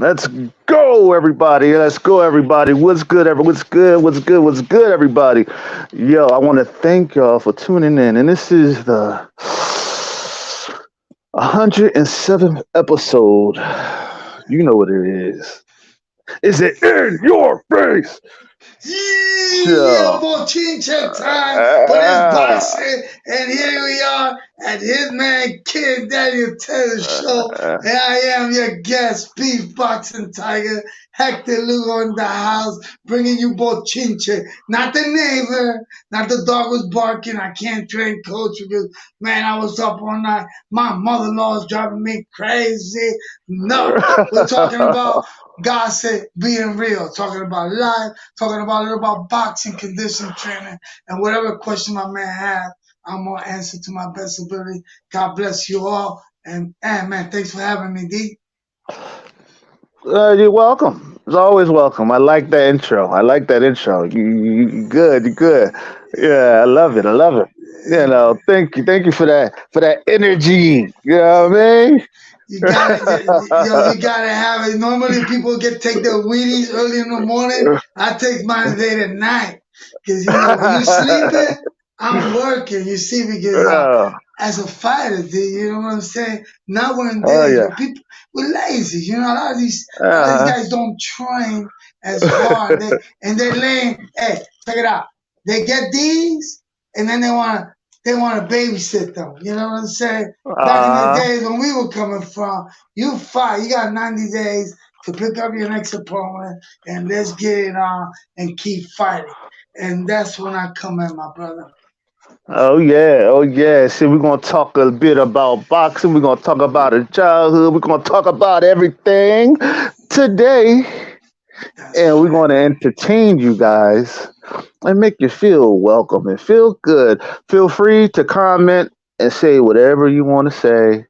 Let's go, everybody. Let's go, everybody. What's good, What's good? What's good? What's good, everybody? Yo, I want to thank y'all for tuning in. And this is the 107th episode. You know what it is. Is it in your face? Yeah, Show. boy, chin check time, but it's Ah, boxing, and here we are at his man Kid Daniel Taylor show, ah, and I am your guest, Beef Boxing Tiger, Hector Lugo in the house, bringing you both chinche, not the neighbor, not the dog was barking. I can't train coach because man, I was up all night. My mother-in-law is driving me crazy. No, we're talking about gossip being real, talking about life, talking about a little about boxing, condition training, and whatever question my man have, I'm gonna answer to my best ability. God bless you all, and man, thanks for having me, D. you're welcome. It's always welcome. I like that intro. I like that intro. You good. You good. Yeah, I love it. I love it. Thank you for that energy. You know what I mean? You got it, you gotta have it. Normally, people get take their Wheaties early in the morning. I take mine late at night, cause when you sleeping, I'm working. You see, because oh, as a fighter, dude, you know what I'm saying? oh Nowadays, yeah. people we're lazy. A lot of these Uh, guys don't train as hard. They're laying. Hey, check it out. They get these, and then they want to babysit them. You know what I'm saying? Back in the uh, days when we were coming from, you fight. You got 90 days to pick up your next opponent, and let's get it on and keep fighting. And that's when I come in, my brother. oh yeah. Oh yeah. See, we're gonna talk a bit about boxing. We're gonna talk about his childhood. We're gonna talk about everything today, That's and we're right. gonna entertain you guys and make you feel welcome and feel good. Feel free to comment and say whatever you want to say,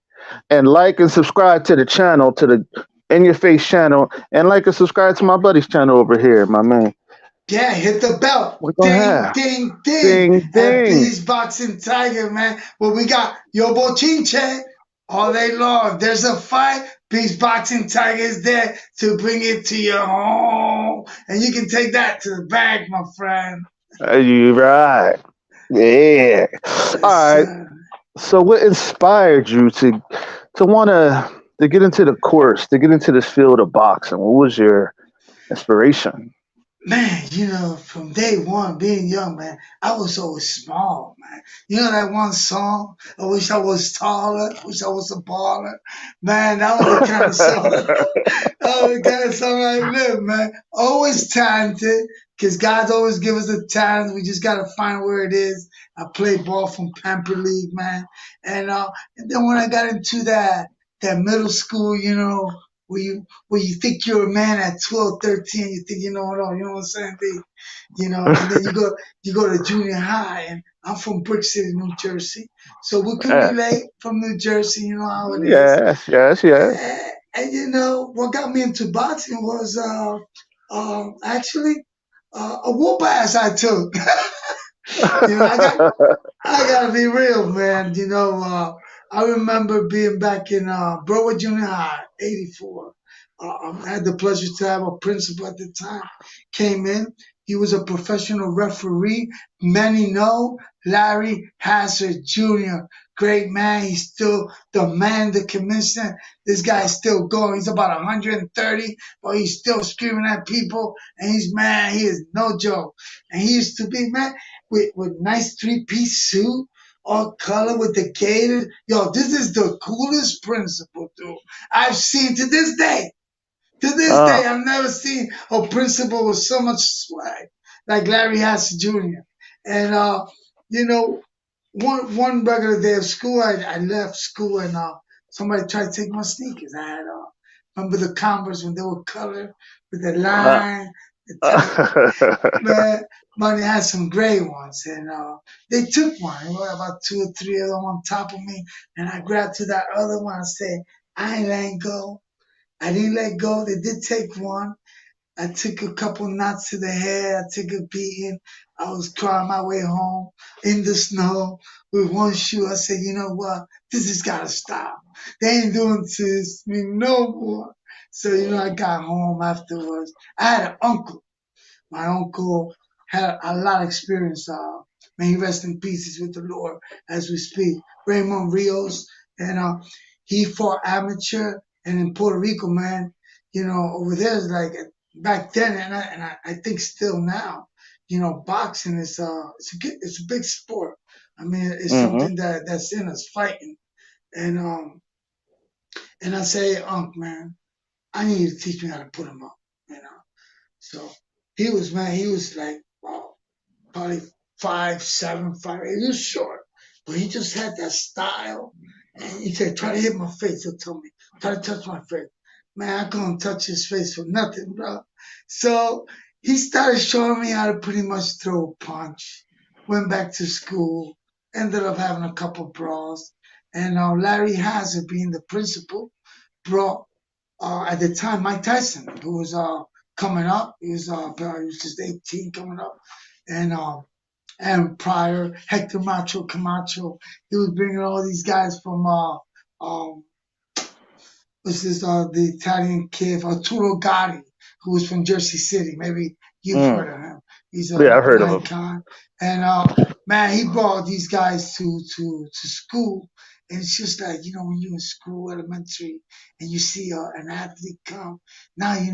and like and subscribe to the channel, to the In Your Face channel, and like and subscribe to my buddy's channel over here, my man. Yeah, hit the bell. We're gonna Ding, have ding, ding. ding At ding. Beast Boxing Tiger, man. Well, we got Yobo Chinche all day long. There's a fight. Beast Boxing Tiger is there to bring it to your home. And you can take that to the bag, my friend. You right. Yeah. All Yes, right. sir. So what inspired you to wanna to get into the course, to get into this field of boxing? What was your inspiration? Man, from day one, being young, man, I was always small, man. You know that one song? I wish I was taller. I wish I was a baller. Man, that was the kind of song. Oh, God, song I live, man. Always talented, because God's always give us the talent. We just gotta find where it is. I played ball from Pamper League, man, and then when I got into that middle school, where you think you're a man at 12, 13, you think you know it all. You know what I'm saying? And then you go to junior high, and I'm from Brick City, New Jersey, so we can Yeah. relate from New Jersey. You know how it is. Yes, yes, yes. And what got me into boxing was actually a whoop ass I took. I got I gotta be real, man. I remember being back in Broward Junior High, '84. I had the pleasure to have a principal at the time came in. He was a professional referee. Many know Larry Hazard Jr. Great man. He's still the man, the commissioner. This guy's still going. He's about 130, but he's still screaming at people. And he's man. He is no joke. And he used to be man with nice three-piece suit, all color with the gators. Yo, this is the coolest principal, dude. I've seen to this day. To this Oh, day, I've never seen a principal with so much swag like Larry Hass Jr. And you know, one regular day of school, I left school and somebody tried to take my sneakers. I had remember the Converse when they were colored with the uh, line, the tight. Man, money had some gray ones, and they took one. There were about two or three of them on top of me, and I grabbed to that other one. I said, "I ain't letting go." I didn't let go. They did take one. I took a couple knots to the head. I took a beating. I was crying my way home in the snow with one shoe. I said, you know what? This has got to stop. They ain't doing this to me no more. So I got home afterwards. I had an uncle. My uncle had a lot of experience. May he rest in pieces with the Lord as we speak. Raymond Rios, and he fought amateur, and in Puerto Rico, man, over there is like back then, and I think still now, boxing is it's a big sport. I mean, it's Hmm. something that's in us fighting, and I say, Unc, man, I need you to teach me how to put him up, you know. So he was like, wow, probably 5'7", 5'8". He was short, but he just had that style. And he said, try to hit my face. He'll tell me, try to touch my face. Man, I couldn't touch his face for nothing, bro. So he started showing me how to pretty much throw a punch. Went back to school, ended up having a couple brawls. And Larry Hazard, being the principal, brought at the time Mike Tyson, who was coming up. He was just 18 coming up, and prior Hector Macho Camacho. He was bringing all these guys from um, what's this the Italian kid Arturo Gotti, who was from Jersey City. Maybe you've Mm. heard of him. He's Yeah, I've an heard of him. icon, and man, he brought these guys to school. And it's just like, when you're in school, elementary, and you see an athlete come, now you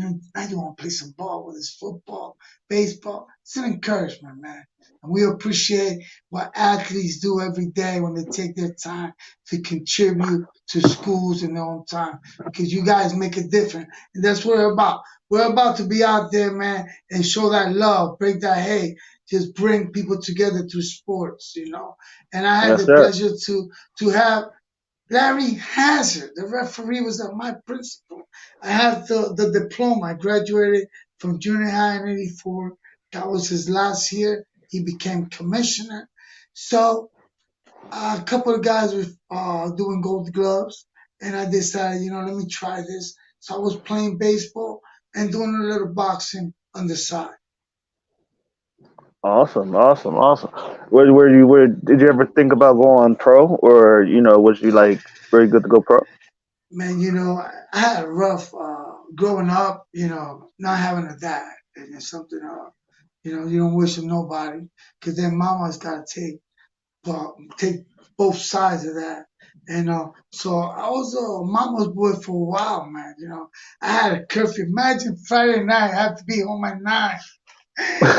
want to play some ball, whether it's football, baseball. It's an encouragement, man. And we appreciate what athletes do every day when they take their time to contribute to schools in their own time, because you guys make a difference. And that's what we're about. We're about to be out there, man, and show that love, break that hate, just bring people together through sports. And I had Yes, the sir. pleasure to have Larry Hazard. The referee was my principal. I have the diploma. I graduated from junior high in '84. That was his last year. He became commissioner. So a couple of guys were doing gold gloves, and I decided, let me try this. So I was playing baseball and doing a little boxing on the side. Awesome, awesome, awesome. Where did you ever think about going pro, or was you like very good to go pro? Man, I had a rough growing up, not having a dad. And it's something, you don't wish on nobody, because then mama's got to take both sides of that. And so I was a mama's boy for a while, man. I had a curfew. Imagine Friday night, I have to be home at 9.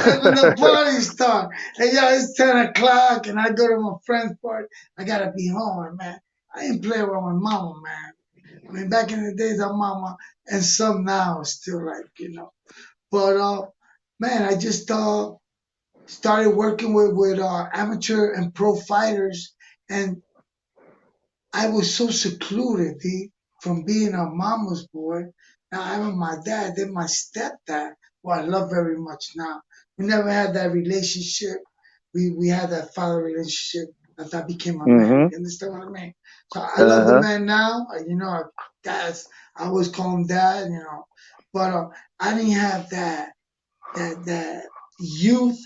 That's when the party start. And it's 10 o'clock, and I go to my friend's party. I gotta be home, and man. I ain't play with my mama, man. I mean, back in the days, our mama, and some now is still like. But man, I just started working with amateur and pro fighters, and I was so secluded, from being a mama's boy. Now having my dad, then my stepdad, who I love very much now. We never had that relationship. We had that father relationship after I became a man. Mm-hmm. You understand what I mean? So I love the Uh-huh. man now. Dad's, I always call him dad. But I didn't have that youth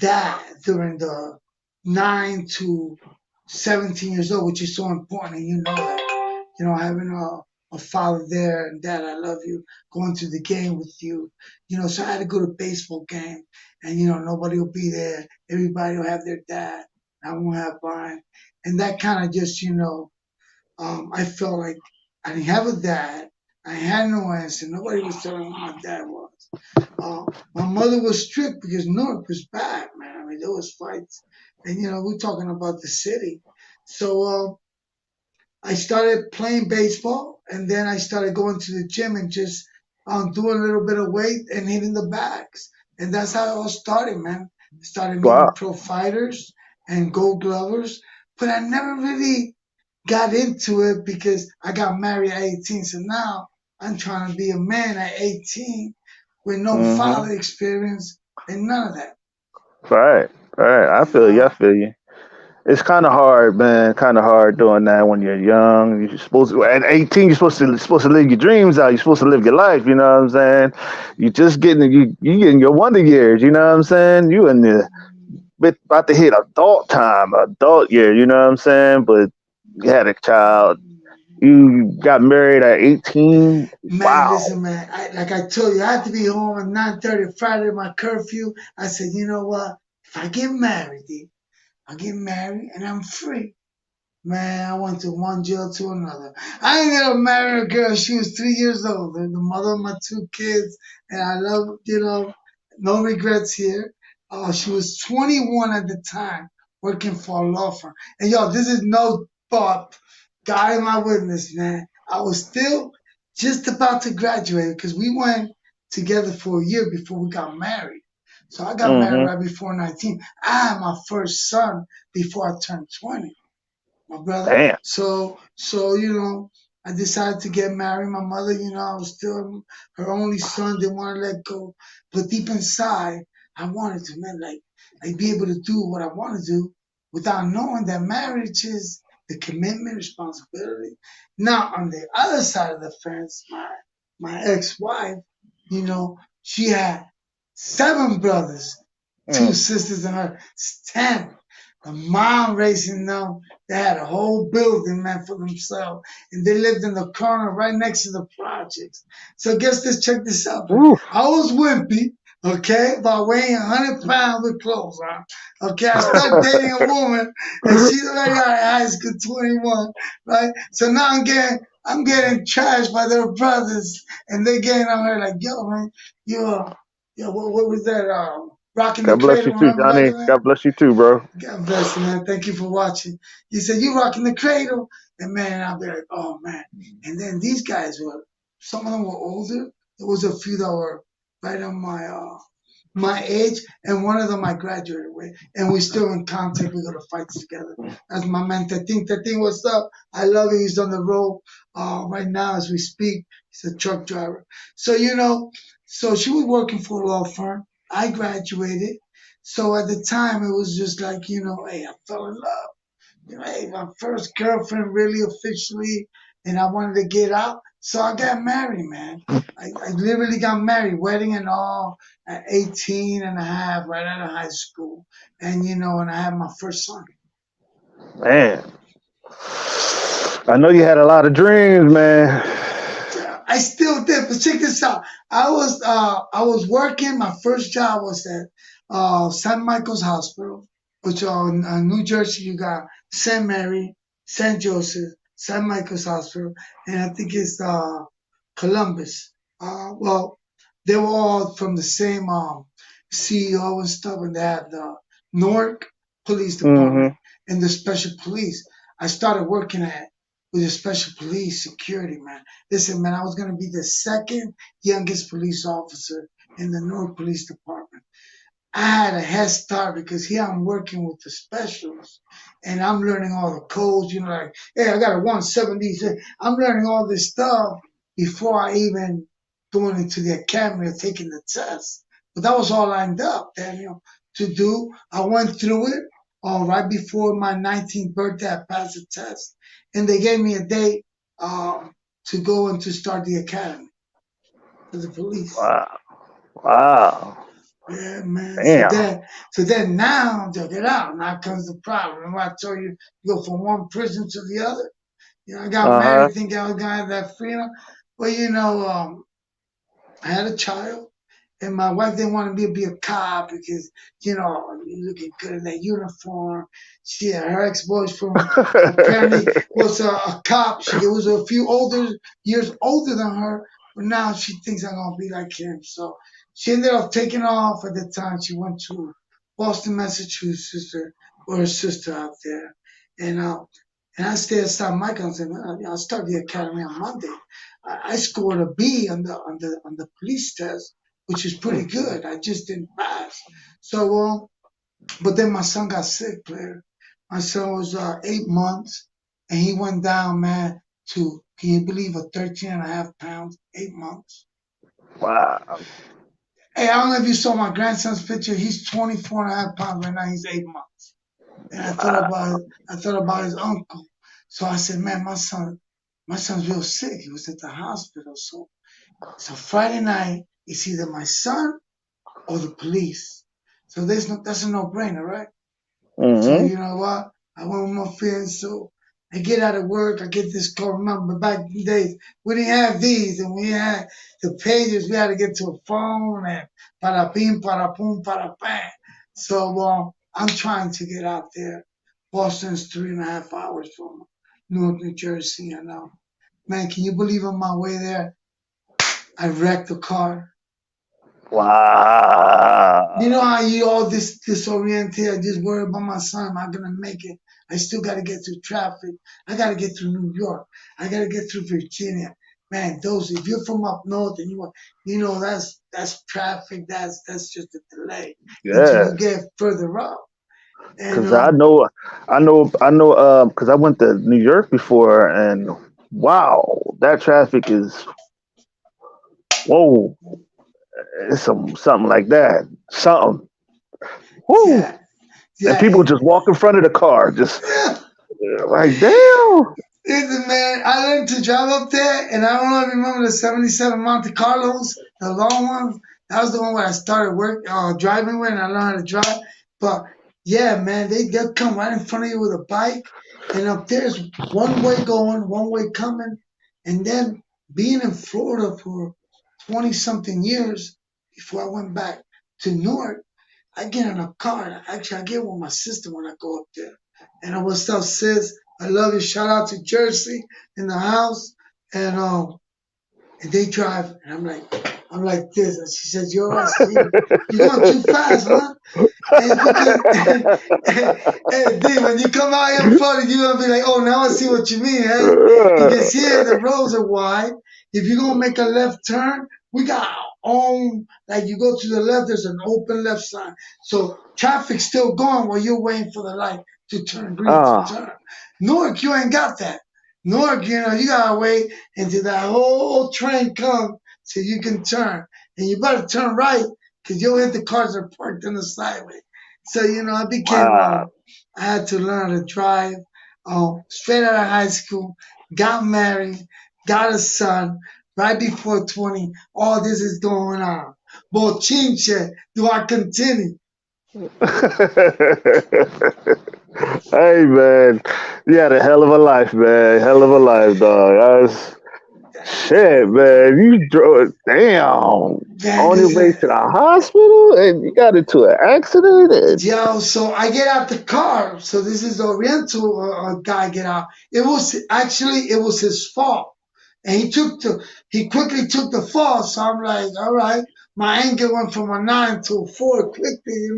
that during the 9 to 17 years old, which is so important, and that. Having a father there, and dad, I love you, going to the game with you. So I had to go to baseball game, and nobody will be there. Everybody will have their dad. I won't have mine, and that kind of just I felt like I didn't have a dad. I had no answer. Nobody was telling me who my dad was. My mother was strict because Newark was bad, man. I mean, there was fights, and we're talking about the city. So I started playing baseball, and then I started going to the gym and just doing a little bit of weight and hitting the bags, and that's how it all started, man. I started meeting Wow. pro fighters and gold glovers, but I never really got into it because I got married at 18. So now I'm trying to be a man at 18 with no Mm-hmm. father experience and none of that. Right, right. I You feel you. I know, feel you. It's kind of hard, man. Kind of hard doing that when you're young. You're supposed to at 18. You're supposed to live your dreams out. You're supposed to live your life. You know what I'm saying? You just getting you getting your wonder years. You know what I'm saying? You in the about to hit adult time, adult year. You know what I'm saying? But you had a child. You got married at 18. Man, Wow. listen, man. Like I told you, I had to be home at 9:30 Friday, my curfew. I said, you know what? If I get married, dude, I get married and I'm free. Man, I went to one jail to another. I ended up marrying a girl. She was 3 years old, the mother of my two kids, and I love, no regrets here. She was 21 at the time, working for a law firm. And yo, this is no thought. God is my witness, man. I was still just about to graduate because we went together for a year before we got married. So I got married Mm-hmm. right before 19. I had my first son before I turned 20, my brother. Damn. So I decided to get married. My mother, I was still her only son. Didn't want to let go, but deep inside, I wanted to, man, like be able to do what I want to do without knowing that marriage is the commitment, responsibility. Now, on the other side of the fence, my ex-wife, she had seven brothers, two Mm. sisters, and her 10. The mom raising them, they had a whole building, man, for themselves. And they lived in the corner right next to the projects. So guess this, check this out, man. Oof. I was wimpy, okay, about weighing 100 pounds with clothes on. Okay, I started dating a woman and she's already out of high school, 21, right? So now I'm getting trashed by their brothers and they getting on her like, yo, man, you, what was that? Rocking the God bless you Cradle, too, remember back Johnny. in there? God bless you too, bro. God bless you, man. Thank you for watching. He said, you rocking the cradle. And man, I'll be like, oh man. And then these guys some of them were older. There was a few that were right on my age, and one of them I graduated with, and we're still in contact. We go to fights together. That's my man, Tatin. Tatin, what's up? I love you. He's on the road right now as we speak. He's a truck driver. So, so she was working for a law firm. I graduated. So at the time, it was just like, hey, I fell in love. Hey, my first girlfriend really officially, and I wanted to get out. So I got married, man. I literally got married, wedding and all, at 18 and a half, right out of high school. And I had my first son. Man, I know you had a lot of dreams, man. I still did, but check this out. I was working. My first job was at St. Michael's Hospital, which in New Jersey you got St. Mary, St. Joseph, St. Michael's Hospital, and I think it's Columbus. Well, they were all from the same CEO and stuff, and they had the Newark Police Mm-hmm. Department and the Special Police. I started working at with the Special Police security, man. Listen, man, I was gonna be the second youngest police officer in the Newark Police Department. I had a head start because here I'm working with the specials and I'm learning all the codes, like, hey, I got a 170. I'm learning all this stuff before I even going into the academy or taking the test. But that was all lined up, Daniel, to do. I went through it right before my 19th birthday. I passed the test and they gave me a date to go and to start the academy for the police. Wow. Wow. Yeah, man. So Damn. then, so then now, check it out. Now comes the problem. Remember I told you, you go from one prison to the other. I got Uh-huh. married thinking I was gonna have that freedom. Well, I had a child, and my wife didn't want me to be a cop because you looking good in that uniform. Her ex-boyfriend apparently was a cop. She was a few years older than her, but now she thinks I'm gonna be like him. So she ended up taking off. At the time she went to Boston, Massachusetts, with her sister out there, and uh, and I stayed at St. Michael's, and I'll start the academy on Monday. I scored a B on the police test, which is pretty good. I just didn't pass. So, but then my son got sick, player. My son was 8 months, and he went down, man, to, can you believe, a 13 and a half pounds, 8 months. Wow. Hey, I don't know if you saw my grandson's picture. He's 24 and a half pounds right now. He's 8 months. And I thought about his uncle. So I said, man, my son's real sick. He was at the hospital. So Friday night, it's either my son or the police. So that's a no-brainer, right? So Mm-hmm. you know what? I went with my friends. So I get out of work, I get this call. Remember back in the days, we didn't have these, and we had the pages. We had to get to a phone and para pim, para pum, para pan. So I'm trying to get out there. Boston's 3.5 hours from Newark, New Jersey, and man, can you believe on my way there, I wrecked the car. You know Wow. how you all disoriented? I just worry about my son. Am I gonna make it? I still gotta get through traffic. I gotta get through New York. I gotta get through Virginia. Man, those if you're from up north and that's traffic. That's just a delay until you Yes. get further up. And Cause I know, cause I went to New York before, and wow, that traffic is whoa, it's something like that, something, whoo, yeah, and yeah, people just walk in front of the car, just yeah. like damn, Listen, man, I learned to drive up there, and I don't know if you remember the '77 Monte Carlos, the long ones. That was the one where I started driving with, and I learned how to drive. But yeah, man, they'll come right in front of you with a bike, and up there's one way going, one way coming, and then being in Florida for 20 something years before I went back to Newark, I get in a car. And actually, I get with my sister when I go up there. And I was tell sis, I love you. Shout out to Jersey in the house. And and they drive, and I'm like this. And she says, "You're right." I said, "You're going too fast, huh?" And it's because, when you come out here in Florida, you're gonna be like, "Oh, now I see what you mean, hey?" Because here the roads are wide. If you're gonna make a left turn, we got our own. Like you go to the left, there's an open left sign, so traffic's still going while you're waiting for the light to turn green to ah, turn. Newark, you ain't got that. Newark, you gotta wait until that whole train comes so you can turn, and you better turn right because you'll hit the cars that are parked on the sideway. So I became wow, I had to learn how to drive. Straight out of high school, got married, got a son. Right before 20, all this is going on. Bochinche, do I continue? hey man, you had a hell of a life, man, hell of a life, dog. That's shit, man. You drove, damn, Man, on your way listen, to the hospital, and you got into an accident, and yo, so I get out the car. So this is the Oriental guy get out. It was his fault, and he quickly took the fall. So I'm like, all right, my anger went from a 9 to a 4 quickly,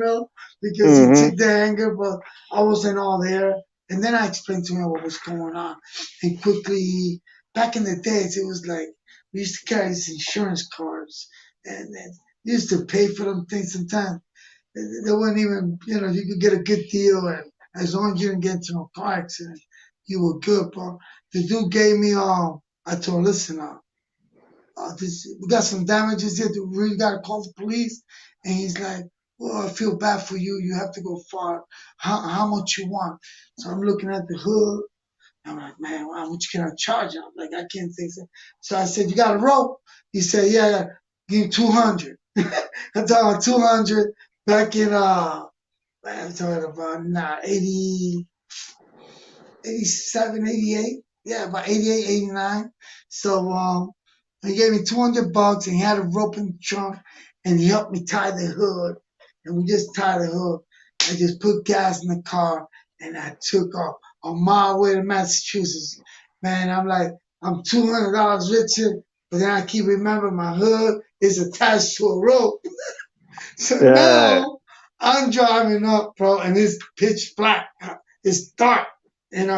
because he mm-hmm. took the anger, but I wasn't all there. And then I explained to him what was going on, and quickly, back in the days, it was like we used to carry these insurance cards, and used to pay for them things sometimes. They weren't even, you could get a good deal, and as long as you didn't get into no car accident, you were good. But the dude gave me, I told him, listen, we got some damages here. We really got to call the police. And he's like, well, I feel bad for you. You have to go far. How much you want? So I'm looking at the hood. I'm like, man, how much can I charge? I'm like, I can't think so. So I said, you got a rope? He said, yeah, give me 200. I'm talking 200 back in I'm talking about 80, 87, 88. Yeah, about 88, 89. So he gave me $200 and he had a rope in the trunk and he helped me tie the hood. And we just tied the hood. I just put gas in the car and I took off on my way to Massachusetts. Man, I'm like, I'm $200 richer, but then I keep remembering my hood is attached to a rope. So Yeah, now I'm driving up, bro, and it's pitch black. It's dark. And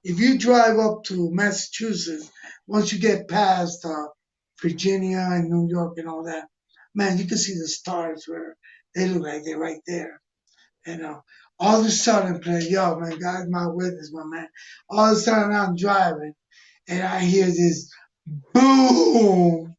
if you drive up to Massachusetts, once you get past Virginia and New York and all that, man, you can see the stars where they look like they're right there. And all of a sudden, yo, man, God's my witness, my man. All of a sudden, I'm driving and I hear this boom.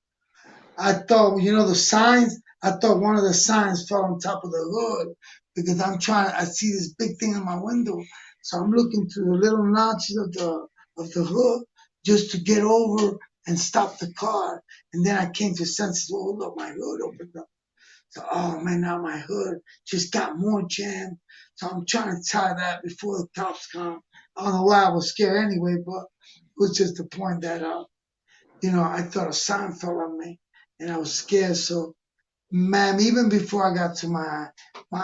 I thought, the signs, I thought one of the signs fell on top of the hood because I see this big thing in my window. So I'm looking through the little notches of the hood just to get over and stop the car. And then I came to senses, oh, look, my hood opened up. So, oh man, now my hood just got more jammed. So I'm trying to tie that before the cops come. I don't know why I was scared anyway, but it was just the point that I thought a sign fell on me, and I was scared. So, ma'am, even before I got to my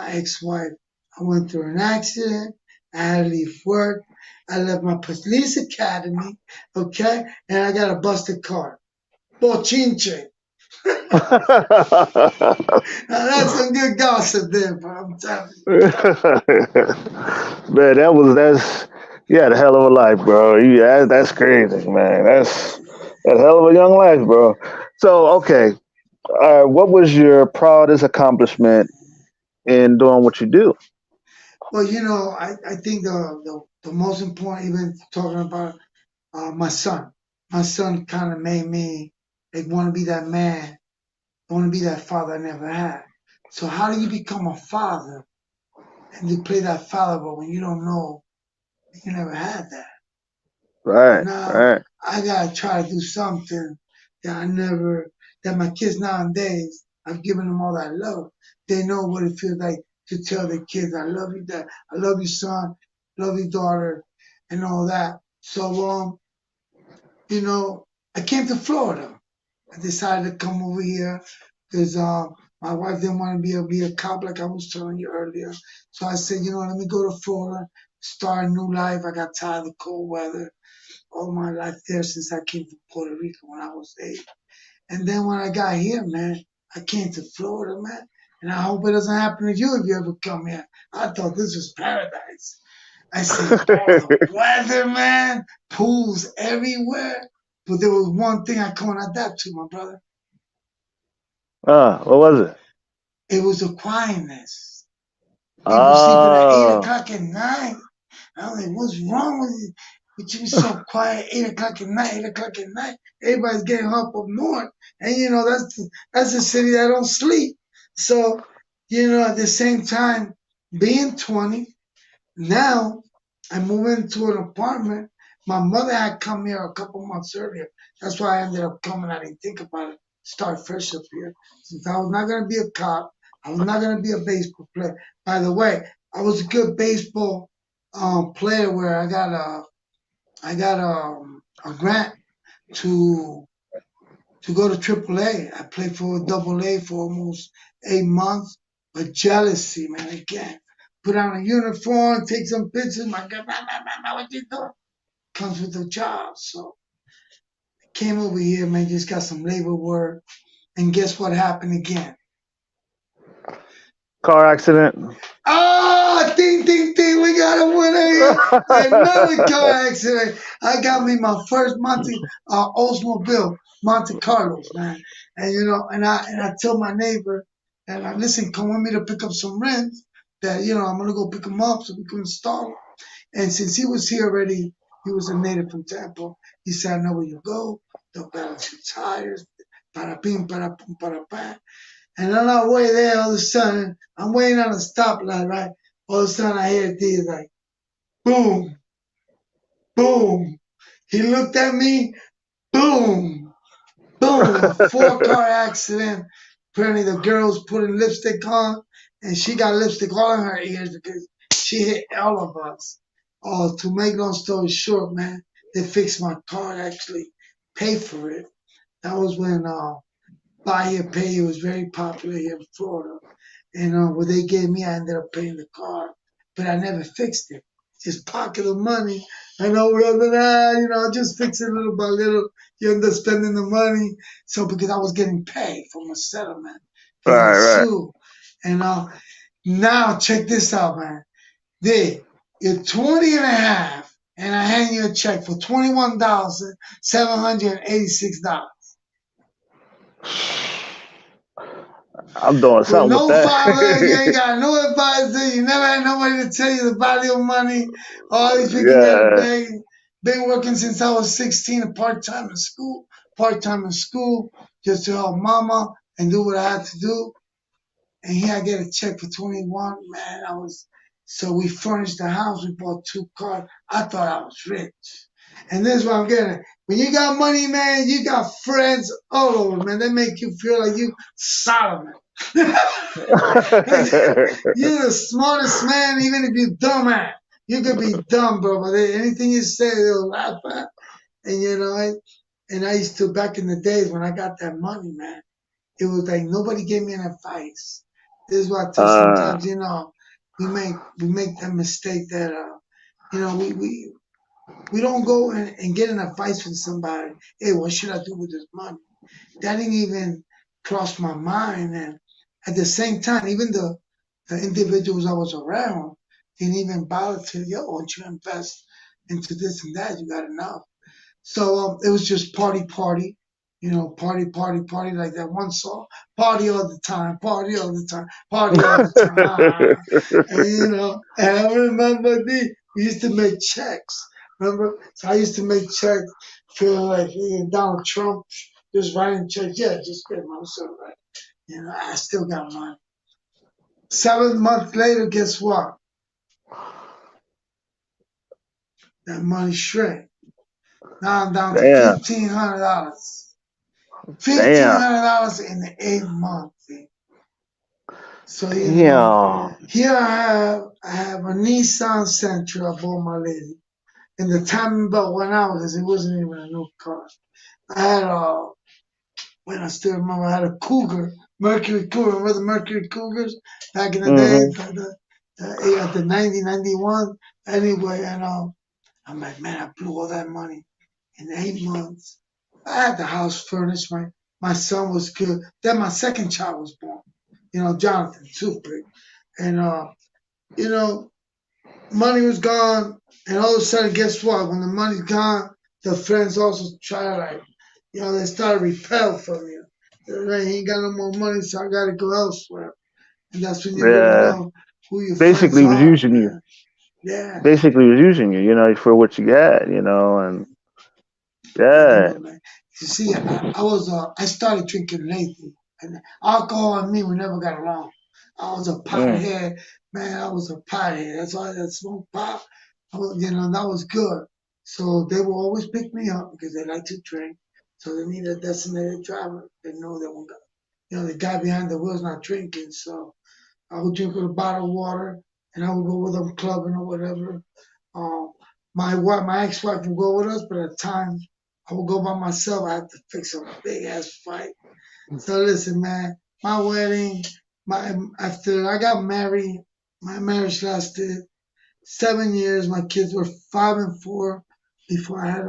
ex-wife, I went through an accident. I had to leave work. I left my police academy, okay, and I got a busted car. Bochinche. Now that's some good gossip there, bro. I'm telling you. Man, that's you had a hell of a life, bro. That's crazy, man. That's a hell of a young life, bro. So, okay, what was your proudest accomplishment in doing what you do? Well, I think the most important, even talking about my son. My son kind of made me like want to be that man, want to be that father I never had. So how do you become a father and you play that father role when you don't know you never had that? Right, Now right. I gotta try to do something that I never that my kids nowadays I've given them all that love. They know what it feels like to tell their kids I love you, dad, I love you, son, love you, daughter, and all that. So you know, I came to Florida. I decided to come over here because my wife didn't want to be a cop like I was telling you earlier. So I said, let me go to Florida, start a new life. I got tired of the cold weather all my life there since I came from Puerto Rico when I was 8. And then when I got here, man, I came to Florida, man. And I hope it doesn't happen to you if you ever come here. I thought this was paradise. I seen all the weather, man, pools everywhere. But there was one thing I couldn't adapt to, my brother. What was it? It was the quietness. People sleeping at 8 Oh, o'clock at night. I was like, what's wrong with you? But you be so quiet, 8 o'clock at night, 8 o'clock at night. Everybody's getting up north. And that's a city that don't sleep. So, at the same time, being 20, now I moved into an apartment. My mother had come here a couple months earlier. That's why I ended up coming. I didn't think about it. Start fresh up here. Since I was not going to be a cop, I was not going to be a baseball player. By the way, I was a good baseball player where I got a grant to go to AAA. I played for AA for almost 8 months. But jealousy, man, again. Put on a uniform, take some pictures. My God, what you doing? Comes with the job. So I came over here, man, just got some labor work. And guess what happened again? car accident. Ah, ding, ding, ding, we got a winner here. Another car accident. I got me my first Oldsmobile, Monte Carlos, man. And I tell my neighbor, and I listen, come with me to pick up some rims. That I'm gonna go pick them up so we can install them. And since he was here already, he was a native from Tampa. He said, I know where you go. They'll balance your tires. Para pim, para pum, para pa. And on our way there, all of a sudden, I'm waiting on a stoplight, right? All of a sudden, I hear these like, boom, boom. He looked at me, boom, boom, a four-car accident. Apparently, the girl was putting lipstick on, and she got lipstick all in her ears because she hit all of us. Oh, to make long story short, man, they fixed my car, actually paid for it. That was when buy here, pay here was very popular here in Florida. And what they gave me, I ended up paying the car, but I never fixed it. Just pocket the money. I know rather than that, just fix it little by little. You end up spending the money. So because I was getting paid from a settlement, getting a Right, right. sue, and now check this out, man. You're 20 and a half, and I hand you a check for $21,786. I'm doing With something with no father, you ain't that. got no advisor, you never had nobody to tell you the value of money. All these people get Yeah. paid. Been working since I was 16, part time in school, just to help mama and do what I had to do. And here I get a check for 21. Man, so we furnished the house, we bought 2 cars. I thought I was rich. And this is what I'm getting at. When you got money, man, you got friends all over, man. They make you feel like you Solomon. Like, you're the smartest man, even if you're dumb at. You could be dumb, bro, but anything you say, they'll laugh at. And and I used to back in the days when I got that money, man. It was like nobody gave me an advice. This is why I tell Uh, sometimes, we make that mistake that you know, we don't go and get an advice from somebody. Hey, what should I do with this money? That didn't even cross my mind. And at the same time, even the individuals I was around didn't even bother to, yo, won't you invest into this and that? You got enough. So it was just party, party, party, party, party, like that one song, party all the time, party all the time, party all the time. And and I remember we used to make checks. Remember? So I used to make checks, feel like Donald Trump just writing checks. Yeah, just get myself right. I still got mine. 7 months later, guess what? That money shrank. Now I'm down to damn, $1,500. fifteen damn, hundred dollars in the 8 months. So damn. here I have a Nissan Sentra I bought my lady, and the timing belt went out because it wasn't even a new car. I had when I still remember, I had a Cougar, Mercury Cougar. Remember the Mercury Cougars back in the day, Hmm. the 90, 91. Anyway, and I'm like, man, I blew all that money in 8 months. I had the house furnished. My son was good. Then my second child was born. Jonathan, too big. And you know, money was gone. And all of a sudden, guess what? When the money's gone, the friends also try to they start to repel from you. They're like, he ain't got no more money, so I gotta go elsewhere. And that's when you really Yeah, know who your friends basically was are, using you. man. Yeah. Basically was using you, for what you had, and Yeah, they yeah. were like, you see, I started drinking lately, and alcohol and me, we never got along. I was a Mm. pothead, man. I was a pothead. That's why I smoked pot. That was good. So they will always pick me up because they like to drink. So they need a designated driver. They know that the guy behind the wheel's not drinking. So I would drink with a bottle of water, and I would go with them clubbing or whatever. Um, my ex-wife would go with us, but at times I would go by myself. I had to fix a big ass fight. So listen, man, my wedding, my after I got married, my marriage lasted 7 years. My kids were 5 and 4 before I had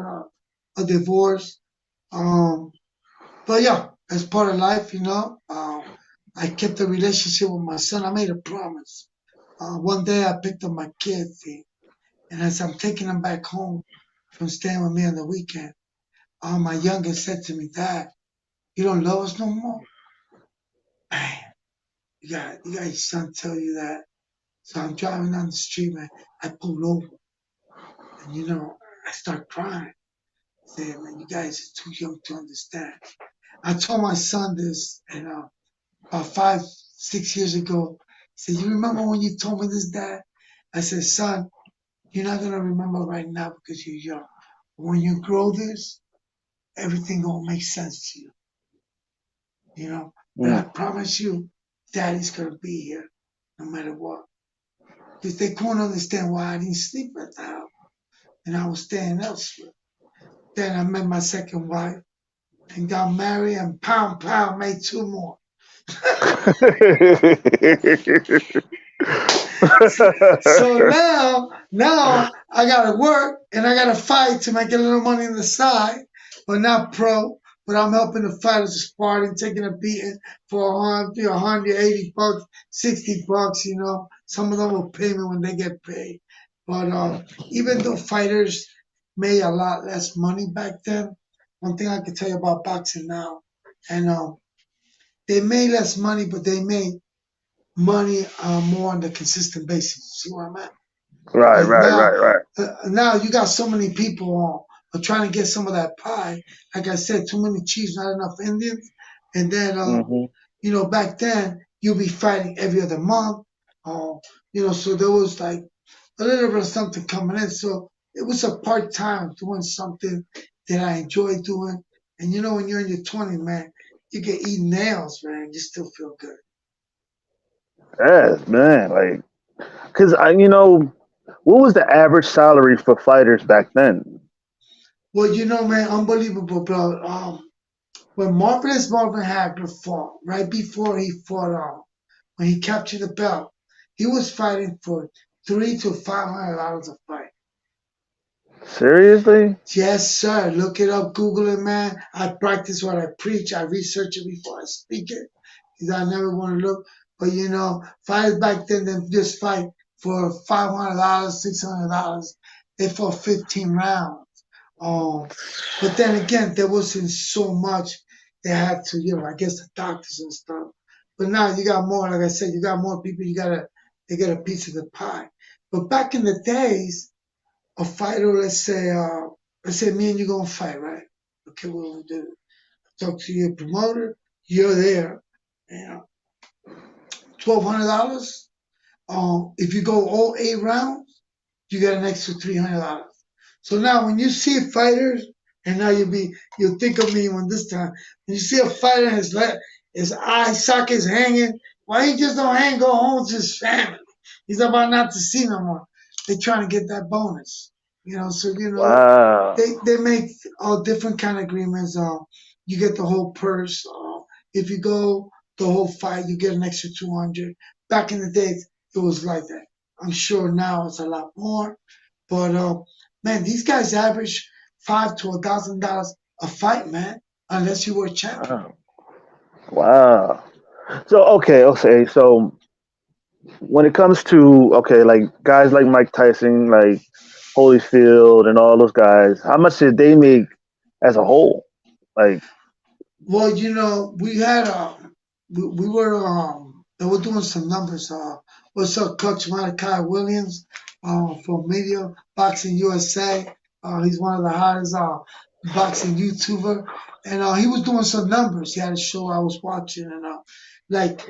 a divorce. Um, but yeah, as part of life, I kept the relationship with my son. I made a promise. One day I picked up my kids, and as I'm taking them back home from staying with me on the weekend, my youngest said to me, Dad, you don't love us no more? Man, you got your son tell you that. So I'm driving down the street, man. I pulled over, and I start crying. Saying, man, you guys are too young to understand. I told my son this, and about 5, 6 years ago. He said, you remember when you told me this, Dad? I said, son, you're not gonna remember right now because you're young. When you grow this, everything gonna make sense to you. But I Mm. promise you, Daddy's gonna be here no matter what. Because they couldn't understand why I didn't sleep at the house and I was staying elsewhere. Then I met my second wife and got married, and pound pound made two more. So now I gotta work and I gotta fight to make a little money on the side, but not pro. But I'm helping the fighters of Spartan, taking a beating for 180 bucks, 60 bucks. Some of them will pay me when they get paid. But even though fighters made a lot less money back then, one thing I can tell you about boxing now, and they made less money, but they made money more on a consistent basis. See where I'm at? Right, Like right, right, right. now you got so many people trying to get some of that pie. Like I said, too many chiefs, not enough Indians. And then, Hmm. back then you'll be fighting every other month. Uh, so there was like a little bit of something coming in. So it was a part time doing something that I enjoy doing. And when you're in your 20s, man, you can eat nails, man. You still feel good. Yes, man. Like, cause What was the average salary for fighters back then? Well, man, unbelievable, bro. When Marvelous Marvin Hagler fought, right before he fought, when he captured the belt, he was fighting for $300 to $500 a fight. Seriously? Yes, sir. Look it up, Google it, man. I practice what I preach. I research it before I speak it. Because I never want to look. But fighters back then, they just fight for $500, $600. They fought 15 rounds. Um, but then again, there wasn't so much they had to, I guess the doctors and stuff. But now you got more, like I said, you got more people. They get a piece of the pie. But back in the days, a fighter, let's say me and you gonna fight, right? Okay, what we're gonna do? Talk to your promoter. You're there. You $1,200. If you go all 8 rounds, you get an extra $300. So now when you see fighters, and now you'll think of me when this time when you see a fighter and his eye sockets hanging, why he just don't hang, go home to his family? He's about not to see no more. They trying to get that bonus, So Wow. they make all different kind of agreements. You get the whole purse. If you go the whole fight, you get an extra 200. Back in the days, it was like that. I'm sure now it's a lot more, but man, these guys average $5 to $1,000 a fight, man. Unless you were a champion. Wow. Wow. So okay. So when it comes to like guys like Mike Tyson, like Holyfield, and all those guys, how much did they make as a whole? Like, Well, we had we were they were doing some numbers. What's up, Coach Malachi Williams, from Media Boxing USA. He's one of the hottest boxing YouTuber, and he was doing some numbers. He had a show I was watching, and like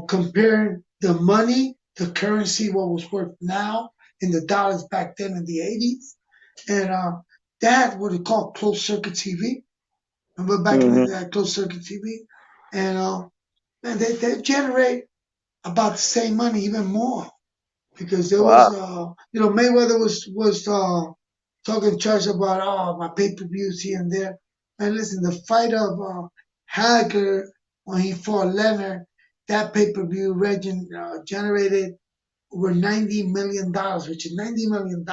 comparing the money, the currency, what was worth now in the dollars back then in the '80s, and that what they call closed circuit TV. Remember back in the hmm day, closed circuit TV, and man, they generate about the same money, even more, because there was, wow, Mayweather was talking trash about my pay per views here and there. Man, listen, the fight of Hagler when he fought Leonard, that pay per view generated over $90 million, which is $90 million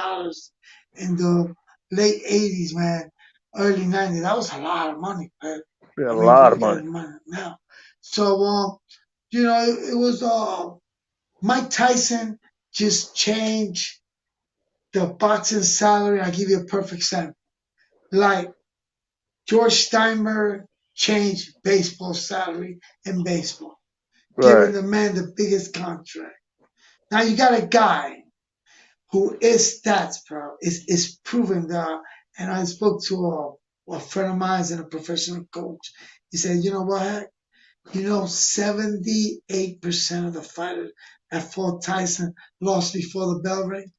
in the late '80s, man, early '90s. That was a lot of money, man. yeah, a I mean, if you lot of look at money. it now. So, it was Mike Tyson just changed the boxing salary. I'll give you a perfect example. Like George Steinberg changed baseball salary in baseball, giving Right. the man the biggest contract. Now you got a guy who is stats, bro. Is proven that. And I spoke to a friend of mine and a professional coach. He said, you know what, Heck? 78% of the fighters that fought Tyson lost before the bell rang.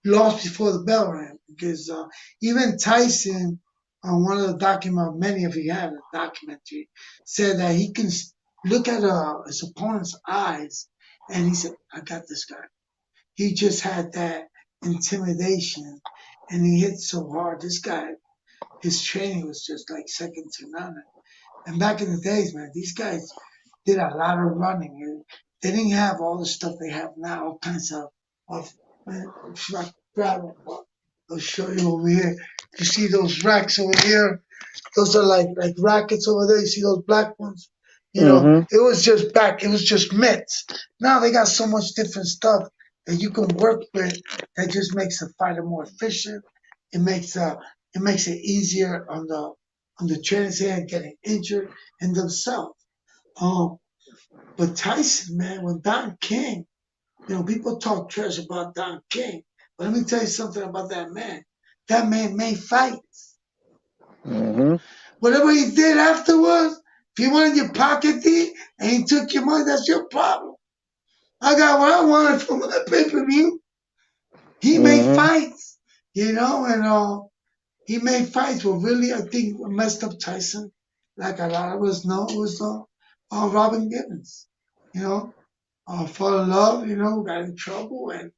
Lost before the bell rang because even Tyson, on one of the document, many of you have a documentary, said that he can look at his opponent's eyes and he said, I got this guy. He just had that intimidation and he hit so hard. This guy, his training was just like second to none. And back in the days, man, these guys did a lot of running. They didn't have all the stuff they have now, all kinds of man, grab I'll show you over here. You see those racks over here? Those are like rackets over there. You see those black ones? hmm It was just mitts. Now they got so much different stuff that you can work with that just makes the fighter more efficient. It makes it makes it easier on the trainers here getting injured and themselves. Um, but Tyson, man, when Don King, people talk trash about Don King, but let me tell you something about that man. That man made fights. hmm Whatever he did afterwards, if he wanted your pocket D and he took your money, that's your problem. I got what I wanted from my pay per view. He made hmm fights, and he made fights. But really, I think what messed up Tyson, like a lot of us know, was Robin Gibbons. You know, fell in love, got in trouble, and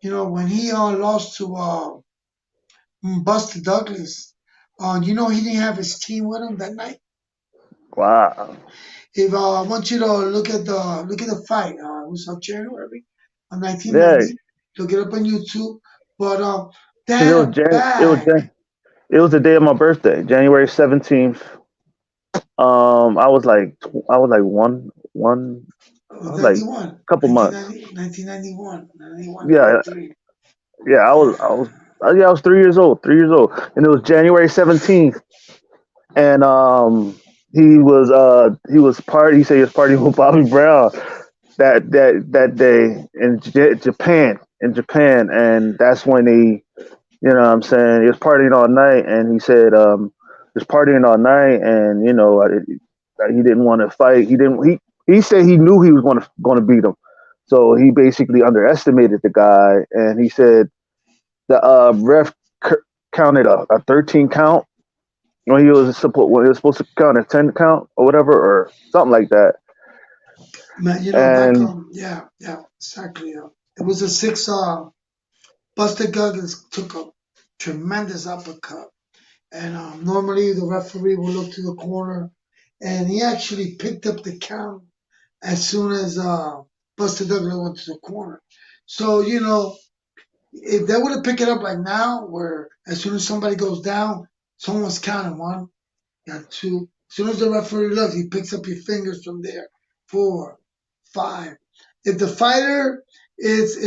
when he lost to Buster Douglas, he didn't have his team with him that night. Wow. If I want you to look at the fight, it was January of Yeah, 1990. Look it up on YouTube. But they because had a bag. it was the day of my birthday, January 17th. I was like I was like a 91, couple months. 1990, 1991, 91, Yeah, 93. yeah, I was, Yeah. yeah, I was 3 years old, 3 years old, and it was January 17th, and he was party. He said he was partying with Bobby Brown that day in Japan, and that's when you know what I'm saying, he was partying all night, and he said he was partying all night, and he didn't want to fight. He said he knew he was going to beat him, so he basically underestimated the guy, and he said the ref counted a 13 count when he was supposed to count a 10 count or whatever or something like that. Man, back And yeah, yeah, exactly. It was a six. Buster Douglas took a tremendous uppercut, and normally the referee will look to the corner, and he actually picked up the count as soon as Buster Douglas went to the corner. So if they would have picked it up like now, where as soon as somebody goes down, someone's counting one, got two. As soon as the referee looks, he picks up your fingers from there. Four, five. If the fighter is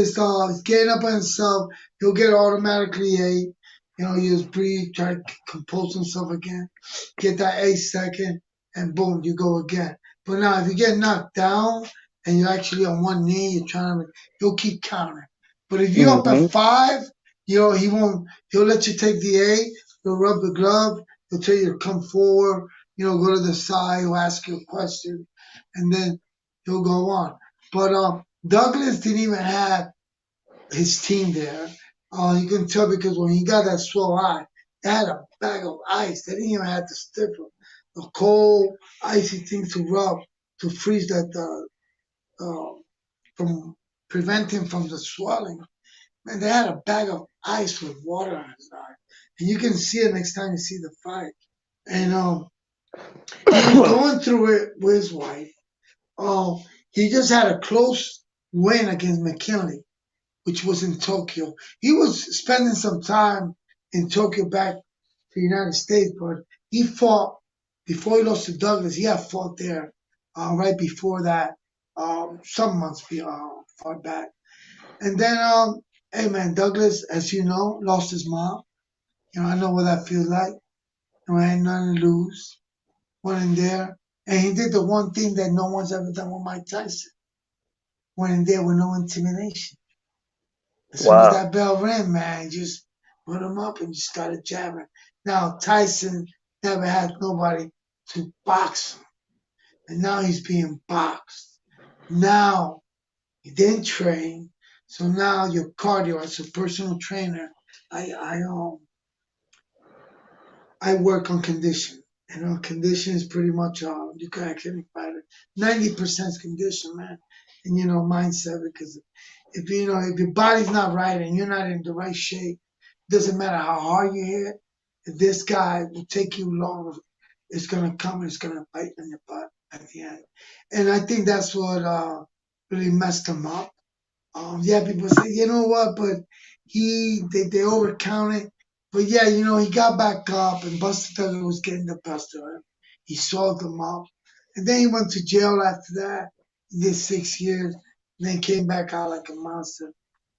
getting up on himself, he'll get automatically eight. He just breathe, try to compose himself again, get that 8 second, and boom, you go again. But now, if you get knocked down and you're actually on one knee, you're trying to, he'll keep counting. But if you're up at hmm five, he won't. He'll let you take the eight. He'll rub the glove. He'll tell you to come forward. Go to the side. He'll ask you a question, and then he'll go on. But Douglas didn't even have his team there. You can tell because when he got that swell eye, they had a bag of ice. They didn't even have to stiff him. A cold, icy thing to rub to freeze that from prevent him from the swelling. Man, they had a bag of ice with water on his eye, and you can see it next time you see the fight. And he was going through it with his wife. Oh, he just had a close win against McKinley, which was in Tokyo. He was spending some time in Tokyo back to the United States, but he fought before he lost to Douglas. He had fought there right before that, some months far back. And then, hey man, Douglas, as you know, lost his mom. I know what that feels like. I had nothing to lose. Went in there, and he did the one thing that no one's ever done with Mike Tyson. Went in there with no intimidation. As soon as wow, that bell rang, man, just put him up and just started jabbing. Now Tyson never had nobody to box him, and now he's being boxed. Now he didn't train, so now your cardio as a personal trainer, I work on condition. Condition is pretty much you can actually fight it. 90% condition, man, and mindset because if your body's not right and you're not in the right shape, doesn't matter how hard you hit. If this guy will take you long, it's gonna come and it's gonna bite in your butt at the end. And I think that's what really messed him up. Yeah, people say, you know what, but they overcounted. But yeah, he got back up and Buster Douglas was getting the best of him. He sold him up. And then he went to jail after that. He did 6 years and then came back out like a monster.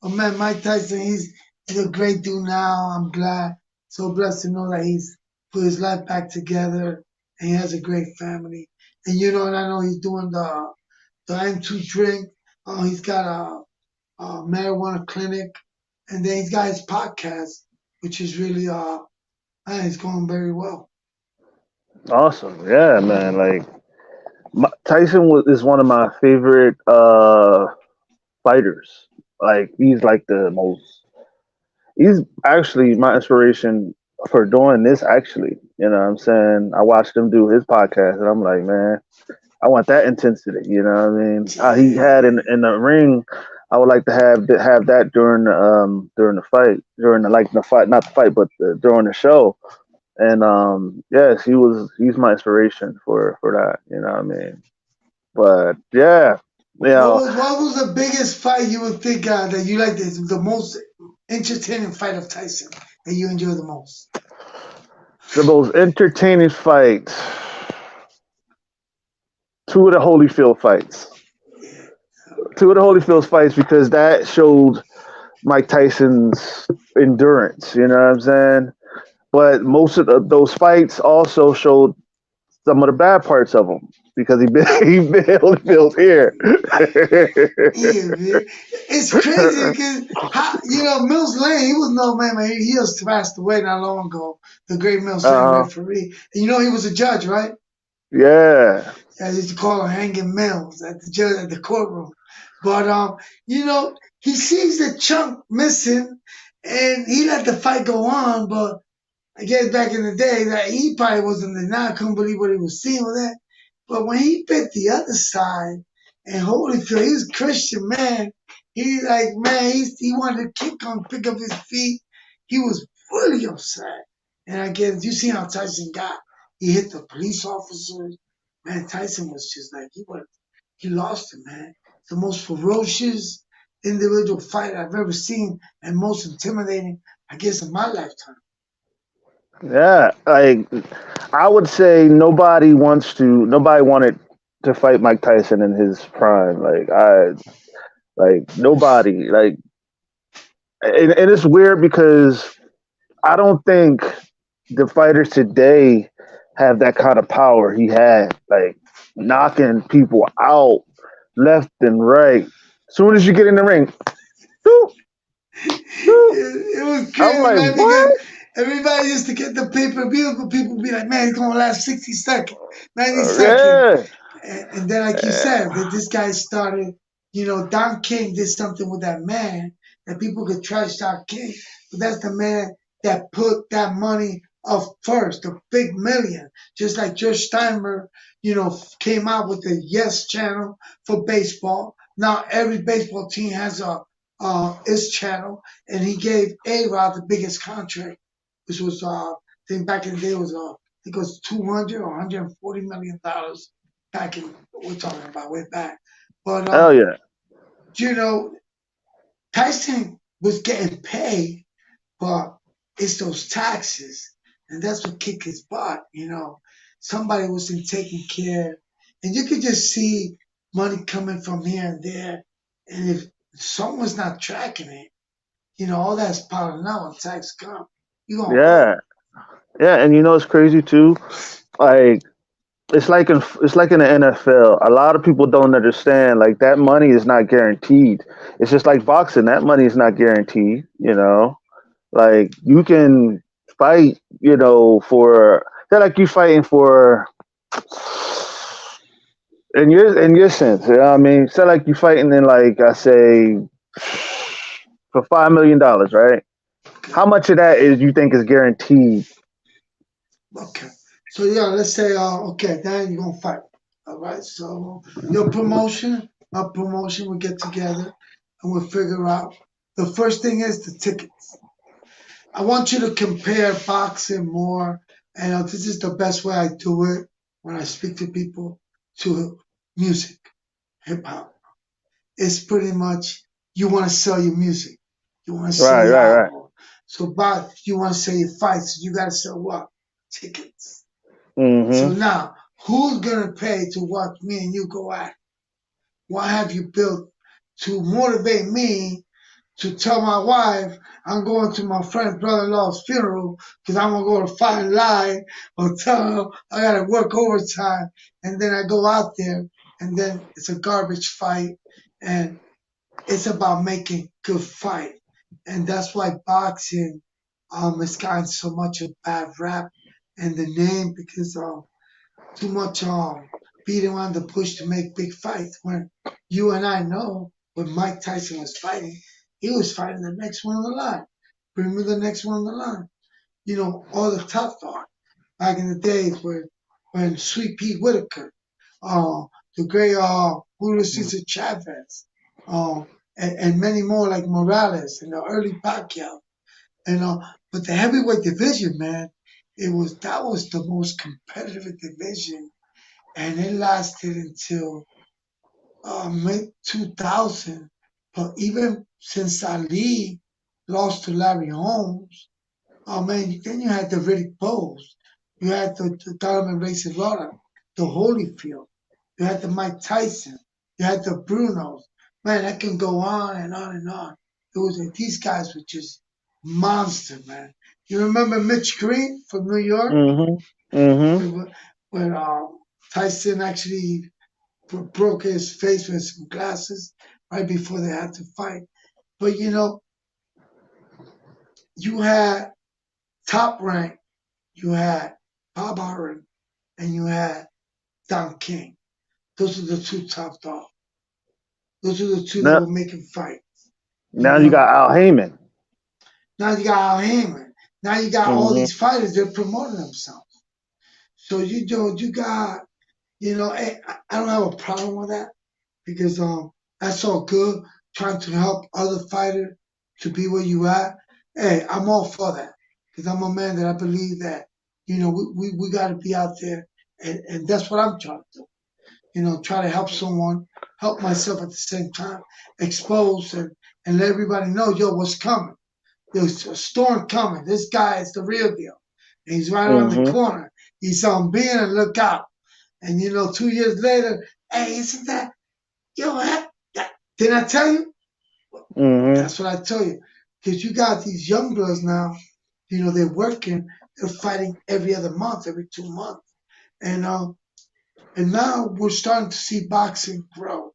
Oh man, Mike Tyson, he's a great dude now. I'm glad, so blessed to know that he's put his life back together and he has a great family. And and I know he's doing the M2 drink. He's got a marijuana clinic, and then he's got his podcast, which is really man, it's going very well. awesome, yeah, man. Like is one of my favorite fighters. Like he's like the most. He's actually my inspiration for doing this. Actually, you know what I'm saying. I watched him do his podcast, and I'm like, man. I want that intensity. You know what I mean? How he had Yeah. in the ring. I would like to have that during the fight, during the, like the fight, not the fight, but during the show. And yes, he's my inspiration for that. You know what I mean? But yeah, you know, What was the biggest fight you would think that you like the most entertaining fight of Tyson that you enjoy the most? the most entertaining fights, two of the Holyfield fights, Yeah. two of the Holyfield fights because that showed Mike Tyson's endurance. You know what I'm saying? But most of those fights also showed some of the bad parts of him because he been Holyfield's ear. Yeah, man. It's crazy because how Mills Lane, he was no man, man. He just passed away not long ago. The great Mills Lane uh, referee. And he was a judge, right? yeah, I used to call him Hanging Mills at the judge at the courtroom. But he sees the chunk missing, and he let the fight go on. But I guess back in the day that he probably wasn't the I couldn't believe what he was seeing with that. But when he bit the other side and Holyfield, he was a Christian man. He like man, he wanted to kick on, pick up his feet. He was really upset. And I guess you see how Tyson got. He hit the police officers. Man, Tyson was just like he lost it, man. The most ferocious individual fight I've ever seen and most intimidating, I guess, in my lifetime. yeah. Like I would say nobody wanted to fight Mike Tyson in his prime. Like nobody like, and it's weird because I don't think the fighters today have that kind of power he had, like knocking people out left and right. Soon as you get in the ring, shoot, shoot. It was I'm crazy, like, man, because what? everybody used to get the pay-per-view, but people would be like, man, it's gonna last 60 seconds, 90 seconds. Yeah, And then, like you said, that this guy started, Don King did something with that man that people could trash Don King, but that's the man that put that money up first, the big million, just like George Steinberg, came out with the Yes channel for baseball. Now every baseball team has a his channel, and he gave A Rod the biggest contract, which was I think back in the day was I think it was 200 or 140 million dollars back in we're talking about way back. But hell yeah, you know, Tyson was getting paid, but it's those taxes, and that's what kicked his butt. Somebody wasn't taking care, and you could just see money coming from here and there, and if someone's not tracking it, all that's piling up when tax come, you gonna yeah, roll. yeah. And you know it's crazy too. Like it's like in the NFL. A lot of people don't understand. Like that money is not guaranteed. It's just like boxing. That money is not guaranteed. You know, like you can fight. You know, for they're like you fighting for in your sense. You know what I mean? Say like you fighting in like I say for $5 million, right? Okay, How much of that is you think is guaranteed? okay. So yeah, let's say okay, then you're gonna fight. All right. So your promotion, my promotion, we get together and we'll figure out. The first thing is the tickets. I want you to compare boxing more, and this is the best way I do it when I speak to people to music, hip hop. It's pretty much you want to sell your music, you want to sell Right, your right, right. album. So, but you want to sell your fights, you got to sell what? Tickets. So Mm-hmm. now, who's gonna pay to watch me and you go at? What have you built to motivate me to tell my wife I'm going to my friend's brother-in-law's funeral because I'm gonna go to Fine Line or tell her I gotta work overtime, and then I go out there and then it's a garbage fight, and it's about making good fight, and that's why boxing has gotten so much a bad rap and the name because too much beating around the bush to make big fights. When you and I know when Mike Tyson was fighting, he was fighting the next one on the line. Bring me the next one on the line. All the top dog back in the days when Sweet Pete Whitaker. uh, the great Julio Cesar Chavez, uh, and many more like Morales and the early Pacquiao. And but the heavyweight division, man, that was the most competitive division, and it lasted until mid 2000. But even since Ali lost to Larry Holmes, oh man, then you had the Riddick Bowes, you had the Donovan Racing the Holyfield, you had the Mike Tyson, you had the Brunos. Man, I can go on and on and on. It was like these guys were just monster, man. You remember Mitch Green from New York Mhm. Mhm. when, when Tyson actually broke his face with some glasses right before they had to fight. But you had top rank, you had Bob Arum, and you had Don King. Those are the two top dogs. Those are the two that Now, were making fight. You now you got know. Al Heyman. Now you got Al Heyman. Now you got all Mhm. these fighters. They're promoting themselves. So you got I don't have a problem with that because that's all good. Trying to help other fighters to be where you at. Hey, I'm all for that because I'm a man that I believe that we got to be out there, and that's what I'm trying to do. Try to help someone, help myself at the same time, expose and let everybody know, yo, what's coming. There's a storm coming. This guy is the real deal. And he's right around the Mhm. corner. He's on being and look out. And 2 years later, hey, isn't that yo? Didn't I tell you? Mhm. That's what I tell you. Because you got these young girls now. They're working. They're fighting every other month, every 2 months, and now we're starting to see boxing grow.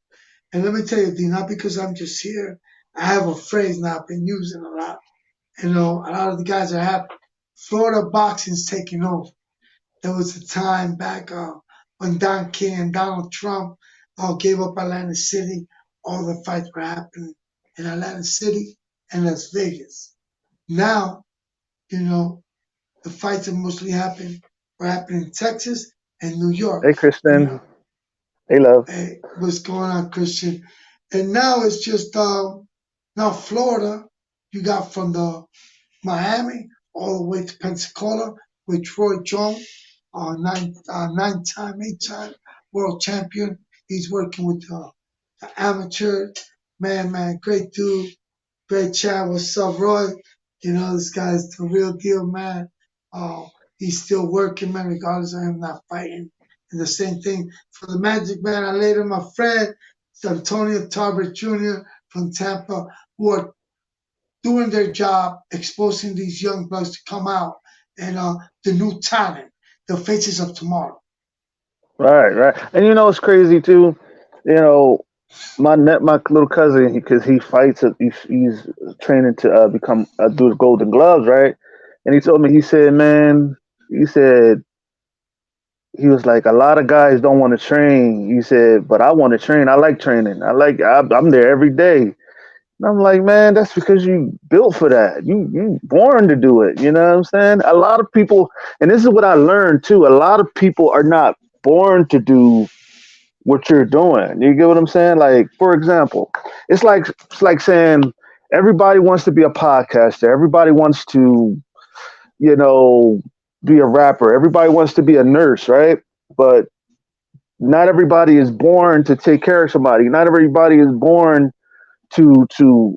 And let me tell you, D, not because I'm just here. I have a phrase now I've been using a lot. A lot of the guys are happy. Florida boxing's taking over. There was a time back when Don King and Donald Trump gave up Atlantic City. All the fights were happening in Atlantic City and Las Vegas. Now, you know, the fights are mostly were happening in Texas and New York. Hey, You Kristen. know, Hey, love. hey, what's going on, Christian? And now it's just now Florida. You got from the Miami all the way to Pensacola with Troy Jones, nine-time, eight-time world champion. He's working with the amateur. Man, great dude. Great chat. What's up, Roy? This guy's the real deal, man. Uh, he's still working, man, regardless of him not fighting. And the same thing for the Magic Man. I later, my friend, it's Antonio Tarbert Jr. from Tampa, who are doing their job, exposing these young bloods to come out and the new talent, the faces of tomorrow. Right, right. And it's crazy too. You know, my little cousin because he fights. He's training to become do his Golden Gloves, right? And he told me he said, man, he said he was like a lot of guys don't want to train. He said, but I want to train. I like training. I'm there every day. And I'm like, man, that's because you built for that. You born to do it. You know what I'm saying? A lot of people, and this is what I learned too. A lot of people are not born to do what you're doing. You get what I'm saying? Like, for example, it's like saying everybody wants to be a podcaster. Everybody wants to, you know, be a rapper. Everybody wants to be a nurse, right? But not everybody is born to take care of somebody. Not everybody is born to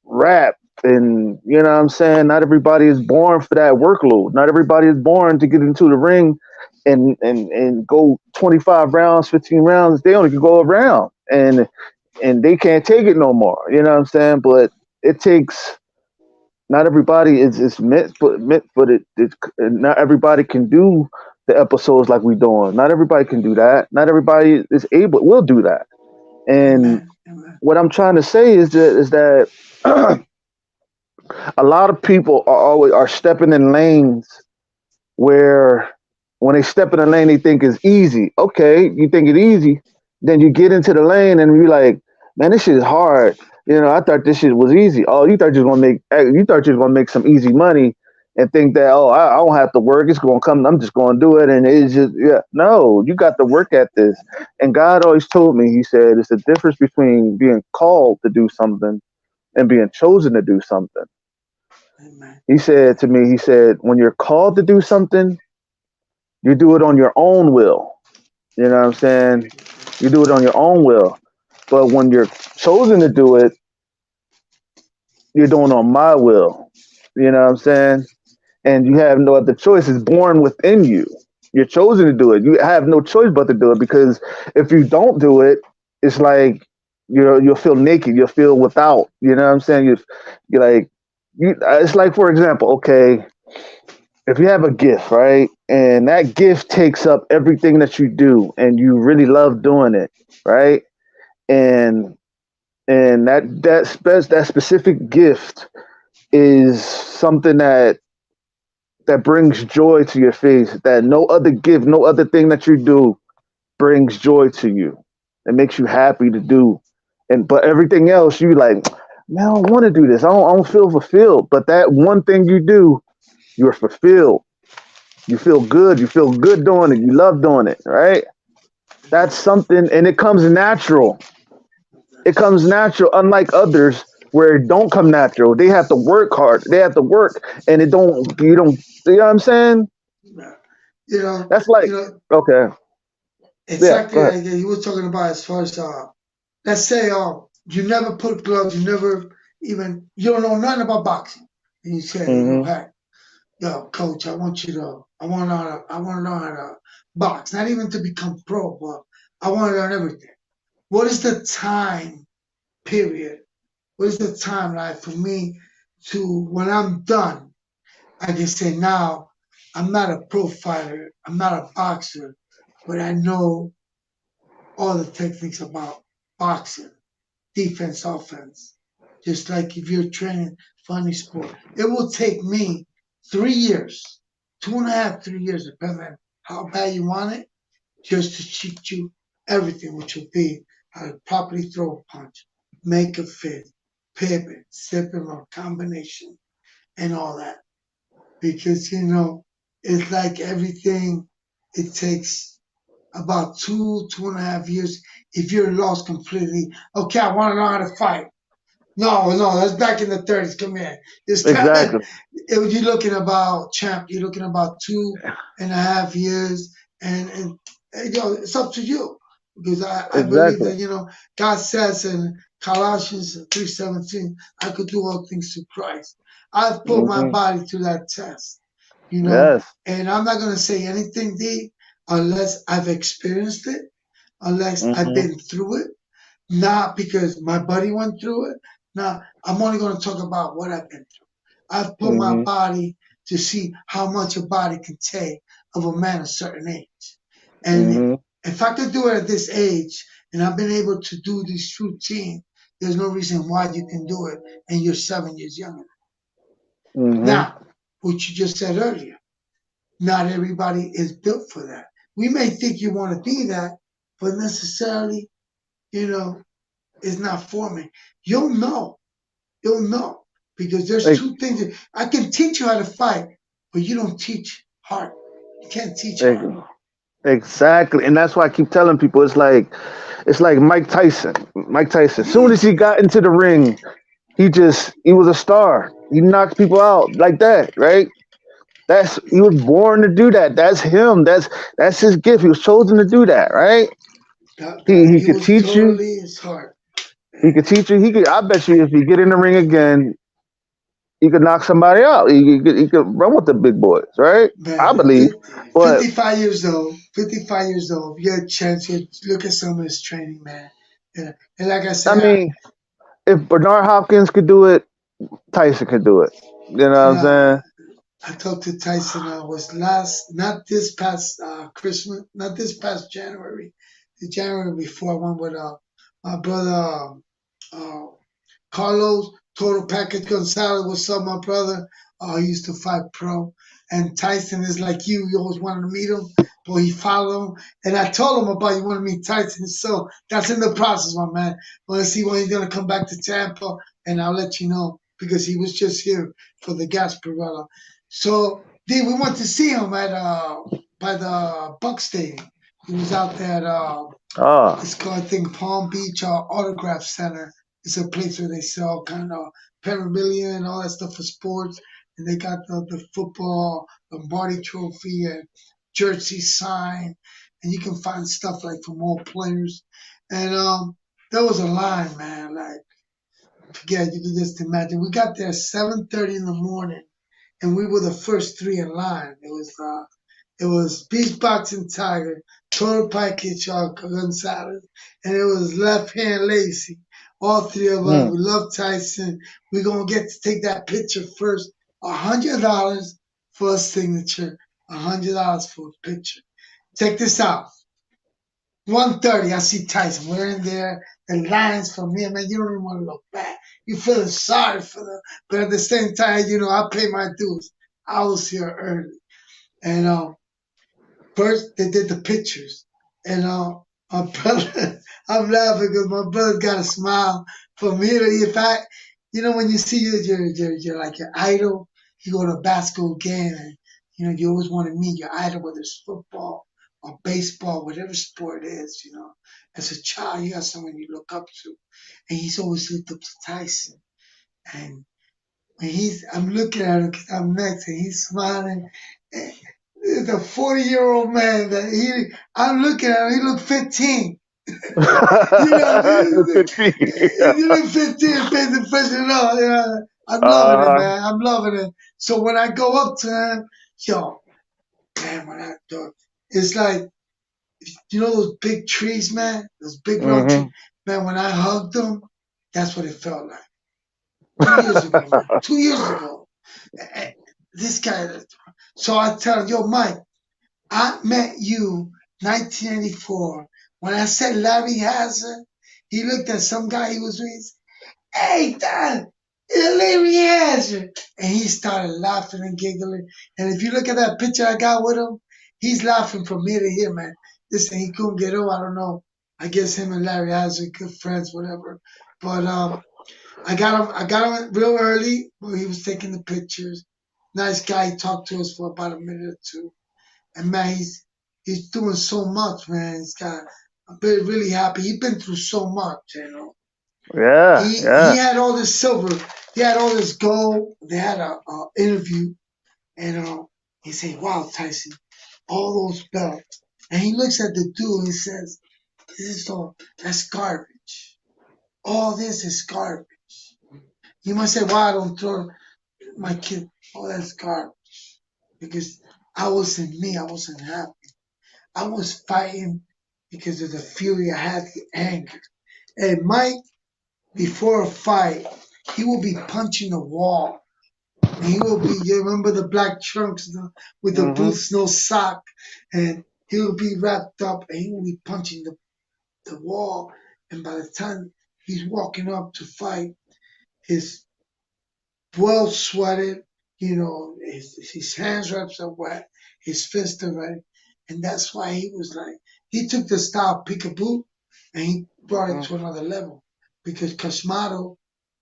rap, and you know what I'm saying? Not everybody is born for that workload. Not everybody is born to get into the ring and go 25 rounds, 15 rounds. They only can go a round and they can't take it no more. You know what I'm saying? But it takes not everybody is meant but it not everybody can do the episodes like we doing. Not everybody can do that. Not everybody is able will do that. And Amen. Amen. what I'm trying to say is that a lot of people are stepping in lanes where when they step in a lane they think it's easy. Okay, you think it's easy, then you get into the lane and you're like, man, this shit is hard. I thought this shit was easy. Oh, you thought you was gonna make some easy money, and think that, oh, I don't have to work, it's going to come, I'm just going to do it, and it's just, yeah, no, you got to work at this. And God always told me, He said, it's the difference between being called to do something and being chosen to do something. Amen. He said to me, He said, when you're called to do something, you do it on your own will. You know what I'm saying? You do it on your own will. But when you're chosen to do it, you're doing it on my will. You know what I'm saying? And you have no other choice. It's born within you. You're chosen to do it. You have no choice but to do it, because if you don't do it, it's like you'll feel naked. You'll feel without. You know what I'm saying? You're like it's like, for example, okay, if you have a gift, right, and that gift takes up everything that you do, and you really love doing it, right, and that specific gift is something that brings joy to your face, that no other gift, no other thing that you do brings joy to you. It makes you happy to do. And but everything else, you like, man, I don't want to do this. I don't feel fulfilled. But that one thing you do, you're fulfilled. You feel good. You feel good doing it. You love doing it, right? That's Amen. something, and it comes natural. It comes natural, unlike others where it don't come natural. They have to work hard. They have to work, and it don't. You don't. You know what I'm saying? Yeah. You know, That's like, you know, okay, yeah, go exactly ahead. like you were talking about as far as let's say you never put gloves, you never even you don't know nothing about boxing. And you say, yo, Hmm. hey, yo, coach, I want to know how to box. Not even to become pro, but I want to learn everything. What is the time period? What is the timeline for me to when I'm done? I can say now I'm not a pro fighter, I'm not a boxer, but I know all the techniques about boxing, defense, offense. Just like if you're training for any sport, it will take me 3 years, 2.5, 3 years, depending on how bad you want it, just to teach you everything, which will be how to properly throw a punch, make a fit, pivot, zip and roll combination, and all that. Because it's like everything. It takes about 2.5 years if you're lost completely. Okay, I want to know how to fight. No, no, that's back in the 30s. Come here. This time, Exactly, you're looking about champ. You're looking about 2.5 years, and it's up to you because I believe exactly. that God says in Colossians 3:17, I could do all things through Christ. I've put my Hmm. body to that test, Yes. and I'm not gonna say anything deep unless I've experienced it, unless I've Hmm. been through it, not because my buddy went through it. Now, I'm only going to talk about what I've been through. I've put my Hmm. body to see how much a body can take of a man a certain age. And Hmm. if I could do it at this age, and I've been able to do this routine, there's no reason why you can do it and you're 7 years younger. Hmm. Now, what you just said earlier, not everybody is built for that. We may think you want to be that, but necessarily, you know, is not for me. You'll know. You'll know. Because there's Like, two things. I can teach you how to fight, but you don't teach heart. You can't teach like, heart. exactly, and that's why I keep telling people it's like Mike Tyson. Mike Tyson. As soon as he got into the ring, he was a star. He knocked people out like that, right? He was born to do that. That's him. That's his gift. He was chosen to do that, right? He He could was teach you. totally his heart. He could teach you. He could. I bet you, if he get in the ring again, he could knock somebody out. He could run with the big boys, right? I Man, believe. But 55 years old, 55 years old. If you get a chance, you look at some of his training, man. And like I I said, mean, if Bernard Hopkins could do it, Tyson could do it. You know what you I'm know, saying? I talked to Tyson was not this past Christmas, not this past January, the January before. I went with my brother uh, Carlos Total Package Gonzalez. What's up, my brother? He used to fight pro, and Tyson is like you. You always wanted to meet him, but he followed him. And I told him about you want to meet Tyson, so that's in the process, my man. Want to see when he's gonna come back to Tampa, and I'll let you know because he was just here for the Gasparilla. So then we went to see him at by the Buck Stadium. He was out there at Ah. it's called, I think, Palm Beach Autograph Center. It's a place where they sell kind of memorabilia and all that stuff for sports. And they got the football Lombardi Trophy and jersey sign, and you can find stuff like from all players. And there was a line, man. Like, forget, you can just imagine. We got there 7:30 in the morning, and we were the first three in line. It was Beachboxing Tiger, Total Package Gonzalez, and it was Left Hand Lacy. All three of us, Mm. we love Tyson. We're gonna get to take that picture first. $100 for a signature. $100 for a picture. Check this out. 1:30, I see Tyson. We're in there. The lines from here, man. You don't even want to look back. You feeling sorry for them, but at the same time, I pay my dues. I was here early, and first, they did the pictures, and my brother, I'm laughing because my brother got a smile for me. In fact, when you see your like your idol, you go to a basketball game, and you always want to meet your idol, whether it's football or baseball, whatever sport it is. As a child, you got someone you look up to, and he's always looked up to Tyson, and I'm looking at him because I'm next, and he's smiling. It's a 40-year-old man I'm looking at him. He looked 15. You know, The 15. he looked 15, facing fresh and all. I'm loving it, Uh, man. I'm loving it. So when I go up to him, yo, man, when I do, it's like those big trees, man. Those big round trees, hmm man. When I hugged them, that's what it felt like 2 years ago, man. 2 years ago. Eh, This guy. So I tell him, yo, Mike, I met you 1984. When I said Larry Hazard, he looked at some guy he was with. Hey, Dad, it's Larry Hazard. And he started laughing and giggling. And if you look at that picture I got with him, he's laughing from ear to ear, man. Listen, he couldn't get over. I don't know. I guess him and Larry Hazard good friends, whatever. But I got him real early. But he was taking the pictures. Nice guy. He talked to us for about a minute or two. And man, he's doing so much, man. I've been really happy. He's been through so much. Yeah, He yeah. had all this silver, he had all this gold. They had a interview, and he said, "Wow, Tyson, all those belts." And he looks at the dude and he says, "This is all that's garbage. All this is garbage." You might say, "Why I don't throw my kid? Oh, that's garbage." Because I wasn't me. I wasn't happy. I was fighting because of the fury I had, the anger. And Mike, before a fight, he will be punching the wall. And he will be, you remember the black trunks with the hmm boots, no sock. And he will be wrapped up and he will be punching the wall. And by the time he's walking up to fight, his well sweated, his hands wraps are wet, his fists are red, and that's why he was like he took the style peekaboo and he brought it hmm to another level because Cosmato,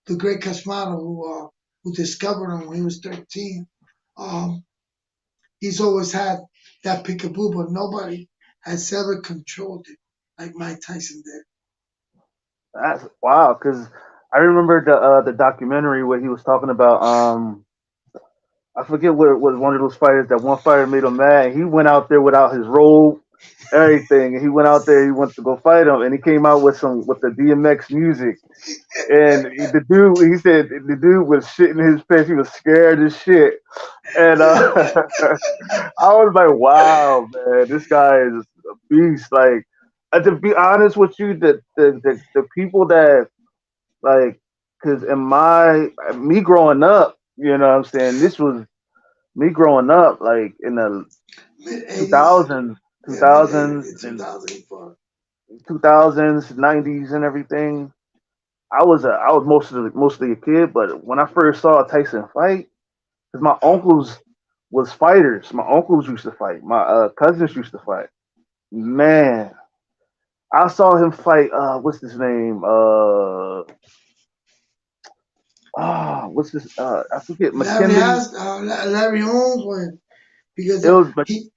the great Cosmato who discovered him when he was 13, um, he's always had that peekaboo, but nobody has ever controlled it like Mike Tyson did. That's wow. Because I remember the documentary where he was talking about I forget what it was, one of those fighters that one fighter made him mad. He went out there without his robe, everything, and he went out there. He went to go fight him, and he came out with the DMX music. And the dude, he said the dude was shitting his pants. He was scared as shit. And I was like, wow, man, this guy is a beast. Like, to be honest with you, the people that like, because in me growing up, you know what I'm saying, this was me growing up, like in the Mid two 80s, thousands, two yeah, mid thousands 80s, and 2004. 2000s, 90s, and everything. I was mostly a kid, but when I first saw Tyson fight, because my uncles was fighters. My uncles used to fight. My cousins used to fight. Man, I saw him fight. What's his name? what's this? I forget. Larry McKinley. has Larry Holmes when because It was he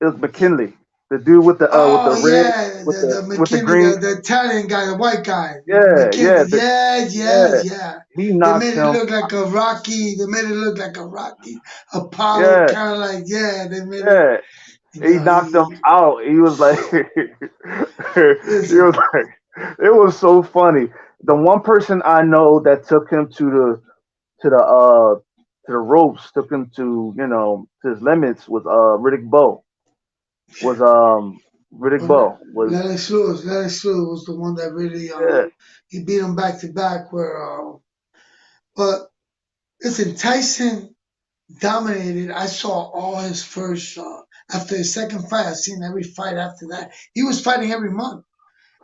it was McKinley, the dude with the oh red yeah, the with the McKinney, green. the Italian guy, the white guy, Yeah, yeah, McKinney. Yes, yeah. yes, yeah. He They knocked made it him. look like a Rocky. They made it look like a Rocky Apollo Yeah, kind of like yeah. They made it. yeah. You He know, knocked him out. He was like, he listen, was like, it was so funny. The one person I know that took him to the to the ropes, took him to to his limits was Riddick Bowe. Was Riddick but Bowe was Lennox Lewis was the one that really yeah. he beat him back to back. Where but listen, Tyson dominated. I saw all his first after his second fight. I seen every fight after that. He was fighting every month,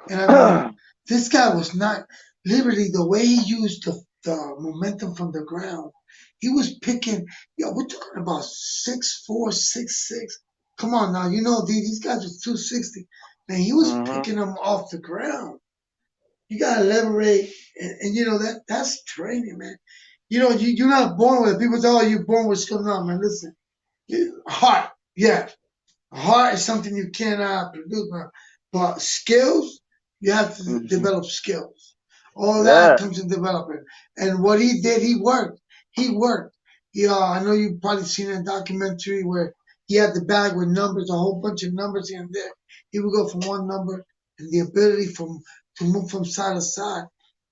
and I mean, this guy was not literally the way he used the momentum from the ground. He was picking. Yo, we're talking about 6'4", 6'6". Come on now, you know these guys are 260. Man, he was hmm picking them off the ground. You gotta liberate, and you know that's training, man. You know, you're not born with it. People say, "Oh, you're born with skill." No, man. Listen, heart, yeah, heart is something you cannot produce, man. But skills, you have to hmm develop skills. All that Yeah. comes in development. And what he did, he worked. He worked. I know you've probably seen a documentary where he had the bag with numbers, a whole bunch of numbers in there. He would go from one number and the ability to move from side to side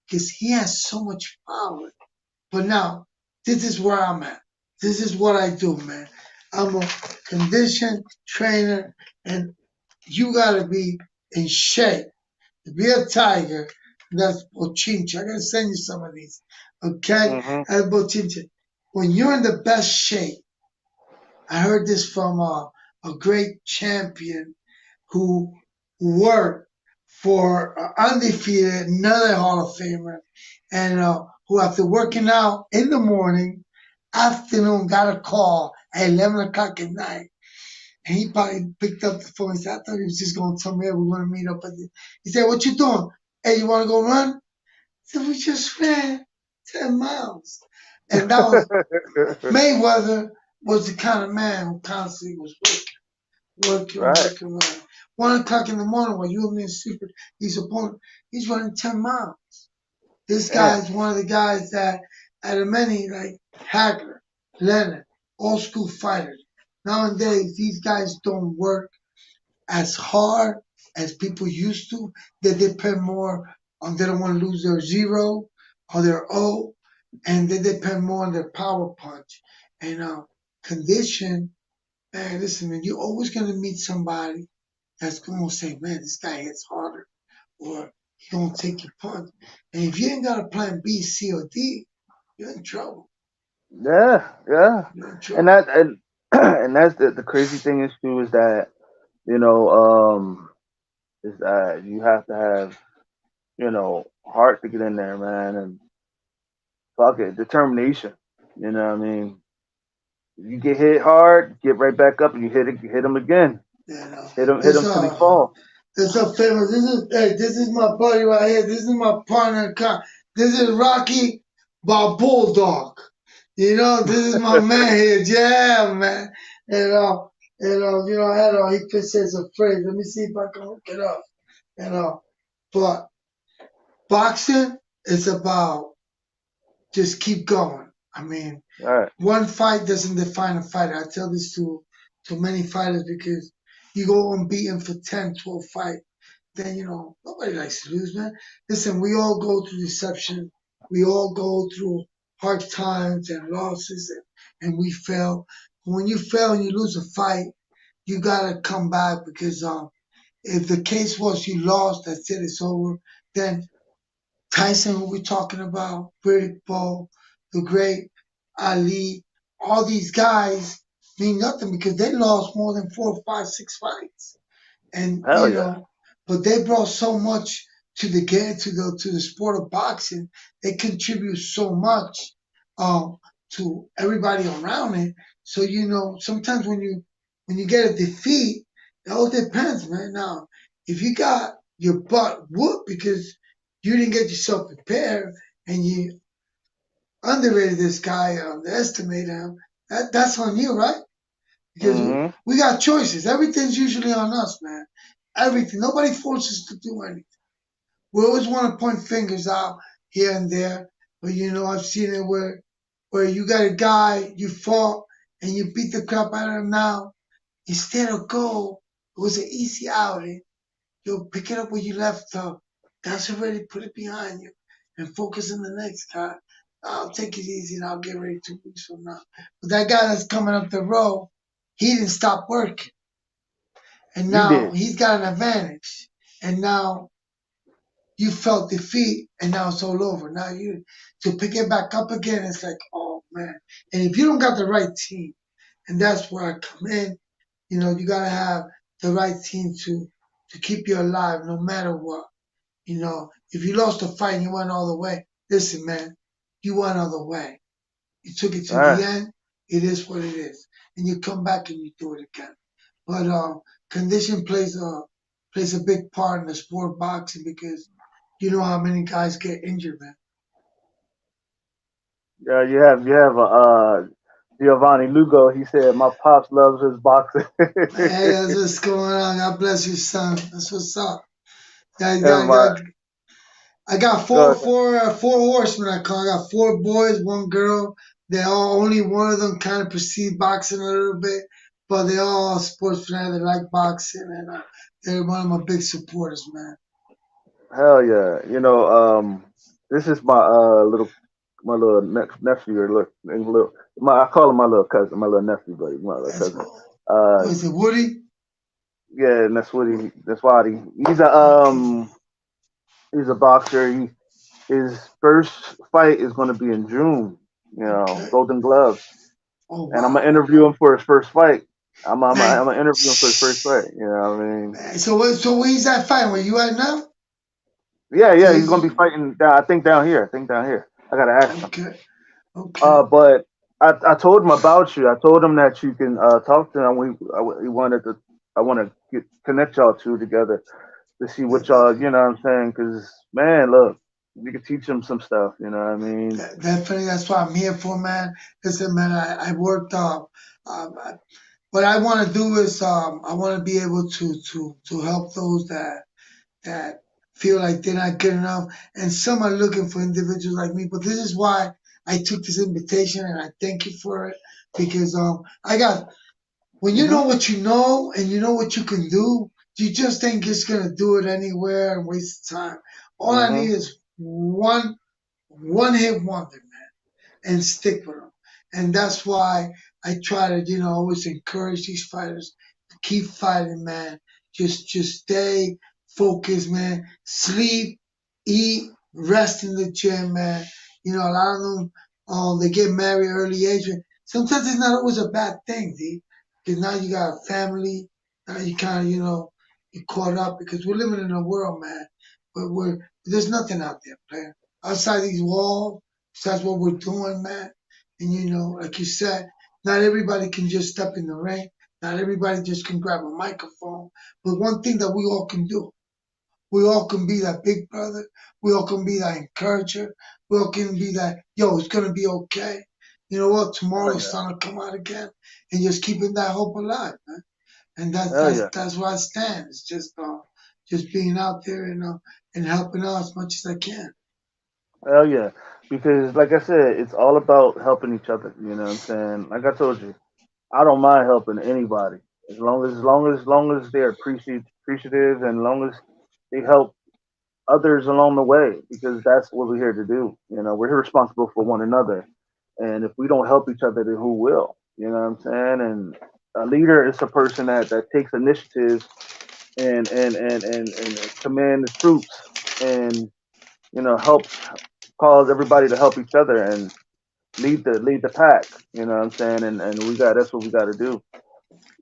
because he has so much power. But now, this is where I'm at. This is what I do, man. I'm a condition trainer, and you gotta be in shape to be a tiger. That's bochincha. I gotta send you some of these, okay? hmm That's bochincha. When you're in the best shape, I heard this from a great champion who worked for undefeated, another Hall of Famer, and who after working out in the morning, afternoon, got a call at 11 o'clock at night. And he probably picked up the phone and said, I thought he was just going to tell me, hey, we're going to meet up at the. He said, what you doing? Hey, you want to go run? I said, we just ran 10 miles. And that was Mayweather was the kind of man who constantly was working, right. working, working. 1 o'clock in the morning while you and me sleeping, his opponent, he's running 10 miles. This guy Damn. is one of the guys that, out of many, like Hagler, Leonard, old school fighters. Nowadays, these guys don't work as hard as people used to. They depend more on they don't want to lose their zero or their O, and they depend more on their power punch. And condition, man, listen, man, you're always going to meet somebody that's going to say, man, this guy hits harder, or he going to take your punch. And if you ain't got a plan B, C, or D, you're in trouble. Yeah, yeah. You're in And trouble. that and and that's the crazy thing is too is that you know is that you have to have heart to get in there, man, and fuck it, determination. You know what I mean? You get hit hard, get right back up, and you hit him again, You know, hit it's him till he fall. It's so famous. This is my buddy right here. This is my partner in crime. This is Rocky Bulldog. You know, this is my man here. Yeah, man. And I had he could say a phrase. Let me see if I can look it up. You know, but boxing is about just keep going. I mean, All right. one fight doesn't define a fighter. I tell this to many fighters because you go unbeaten for 10, 12 fights, then nobody likes to lose, man. Listen, we all go through deception. We all go through hard times and losses, and we fail. When you fail and you lose a fight, you gotta come back because if the case was you lost, that's it, it's over. Then Tyson, who we're talking about, Riddick Bowe, the great Ali, all these guys mean nothing because they lost more than 4, 5, 6 fights, and Hell yeah. but they brought so much to the game, to the sport of boxing. They contribute so much um, to everybody around it. So sometimes when you get a defeat, it all depends, man. Now, if you got your butt whooped because you didn't get yourself prepared and underrated this guy, underestimated him. That's on you, right? Because Hmm. we got choices. Everything's usually on us, man. Everything. Nobody forces us to do anything. We always want to point fingers out here and there, but I've seen it where you got a guy you fought and you beat the crap out of him now. Instead of go, it was an easy outing. You'll pick it up where you left off. That's already put it behind you and focus on the next guy. I'll take it easy and I'll get ready 2 weeks from now. But that guy that's coming up the road, he didn't stop working. And You now did. he's got an advantage. And now you felt defeat and now it's all over. Now you to pick it back up again, it's like, oh man. And if you don't got the right team, and that's where I come in, you gotta have the right team to keep you alive no matter what. If you lost a fight and you went all the way, listen, man, you went all the way. You took it All to the right. end. It is what it is, and you come back and you do it again. But condition plays a big part in the sport of boxing because you know how many guys get injured, man. You have Giovanni Lugo. He said my pops loves his boxing. Hey, that's what's going on. God bless you, son. That's what's up. Yeah, And my I got go four horsemen. I call. I got four boys, one girl. They all only one of them kind of perceive boxing a little bit, but they all sports fans. They like boxing, and they're one of my big supporters, man. hell yeah. This is my little nephew or little I call him my little cousin, my little nephew, but he's my little That's cousin. Uh, what is it, Woody? yeah, and that's Waddy. Okay, He's a boxer. His first fight is going to be in June. okay. Golden Gloves, Oh and I'm gonna wow, interview him for his first fight. I'm man. gonna interview him for his first fight. You know what I mean? Man, so where's that fight? Where you at now? Yeah. He's gonna be You, fighting. I think down here. I think down here. I gotta ask him. okay, okay. But I told him about you. I told him that you can talk to him. We wanted to. I want to connect y'all two together to see what y'all. You know what I'm saying? Because man, look, you can teach him some stuff. You know what I mean? Definitely, that's what I'm here for, man. Listen, man, I worked. Um, what I want to do is, I want to be able to help those that feel like they're not good enough, and some are looking for individuals like me. But this is why I took this invitation, and I thank you for it because I got when you Hmm. know what you know and you know what you can do, you just ain't just gonna do it anywhere and waste time. All I Hmm. need is one hit wonder and stick with them. And that's why I try to, always encourage these fighters to keep fighting, man. Just stay focused, man. Sleep, eat, rest in the gym, man. A lot of them, they get married early age. Sometimes it's not always a bad thing, D. Because now you got a family. Now you kind of, you're caught up because we're living in a world, man. Where there's nothing out there, player. Outside these walls, so that's what we're doing, man. And like you said, not everybody can just step in the ring. Not everybody just can grab a microphone. But one thing that we all can do, we all can be that big brother. We all can be that encourager. We all can be that, yo, it's gonna be okay. You know what? Tomorrow Hell the yeah. sun will come out again, and just keeping that hope alive, man. And that's Hell that's yeah. that's where I stand. It's just being out there and helping out as much as I can. Hell yeah. Because like I said, it's all about helping each other. You know what I'm saying? Like I told you, I don't mind helping anybody as long as they're appreciative and long as they help others along the way because that's what we're here to do. We're here responsible for one another. And if we don't help each other, then who will? You know what I'm saying? And a leader is a person that takes initiative and command the troops and helps cause everybody to help each other and lead the pack. You know what I'm saying? And that's what we got to do.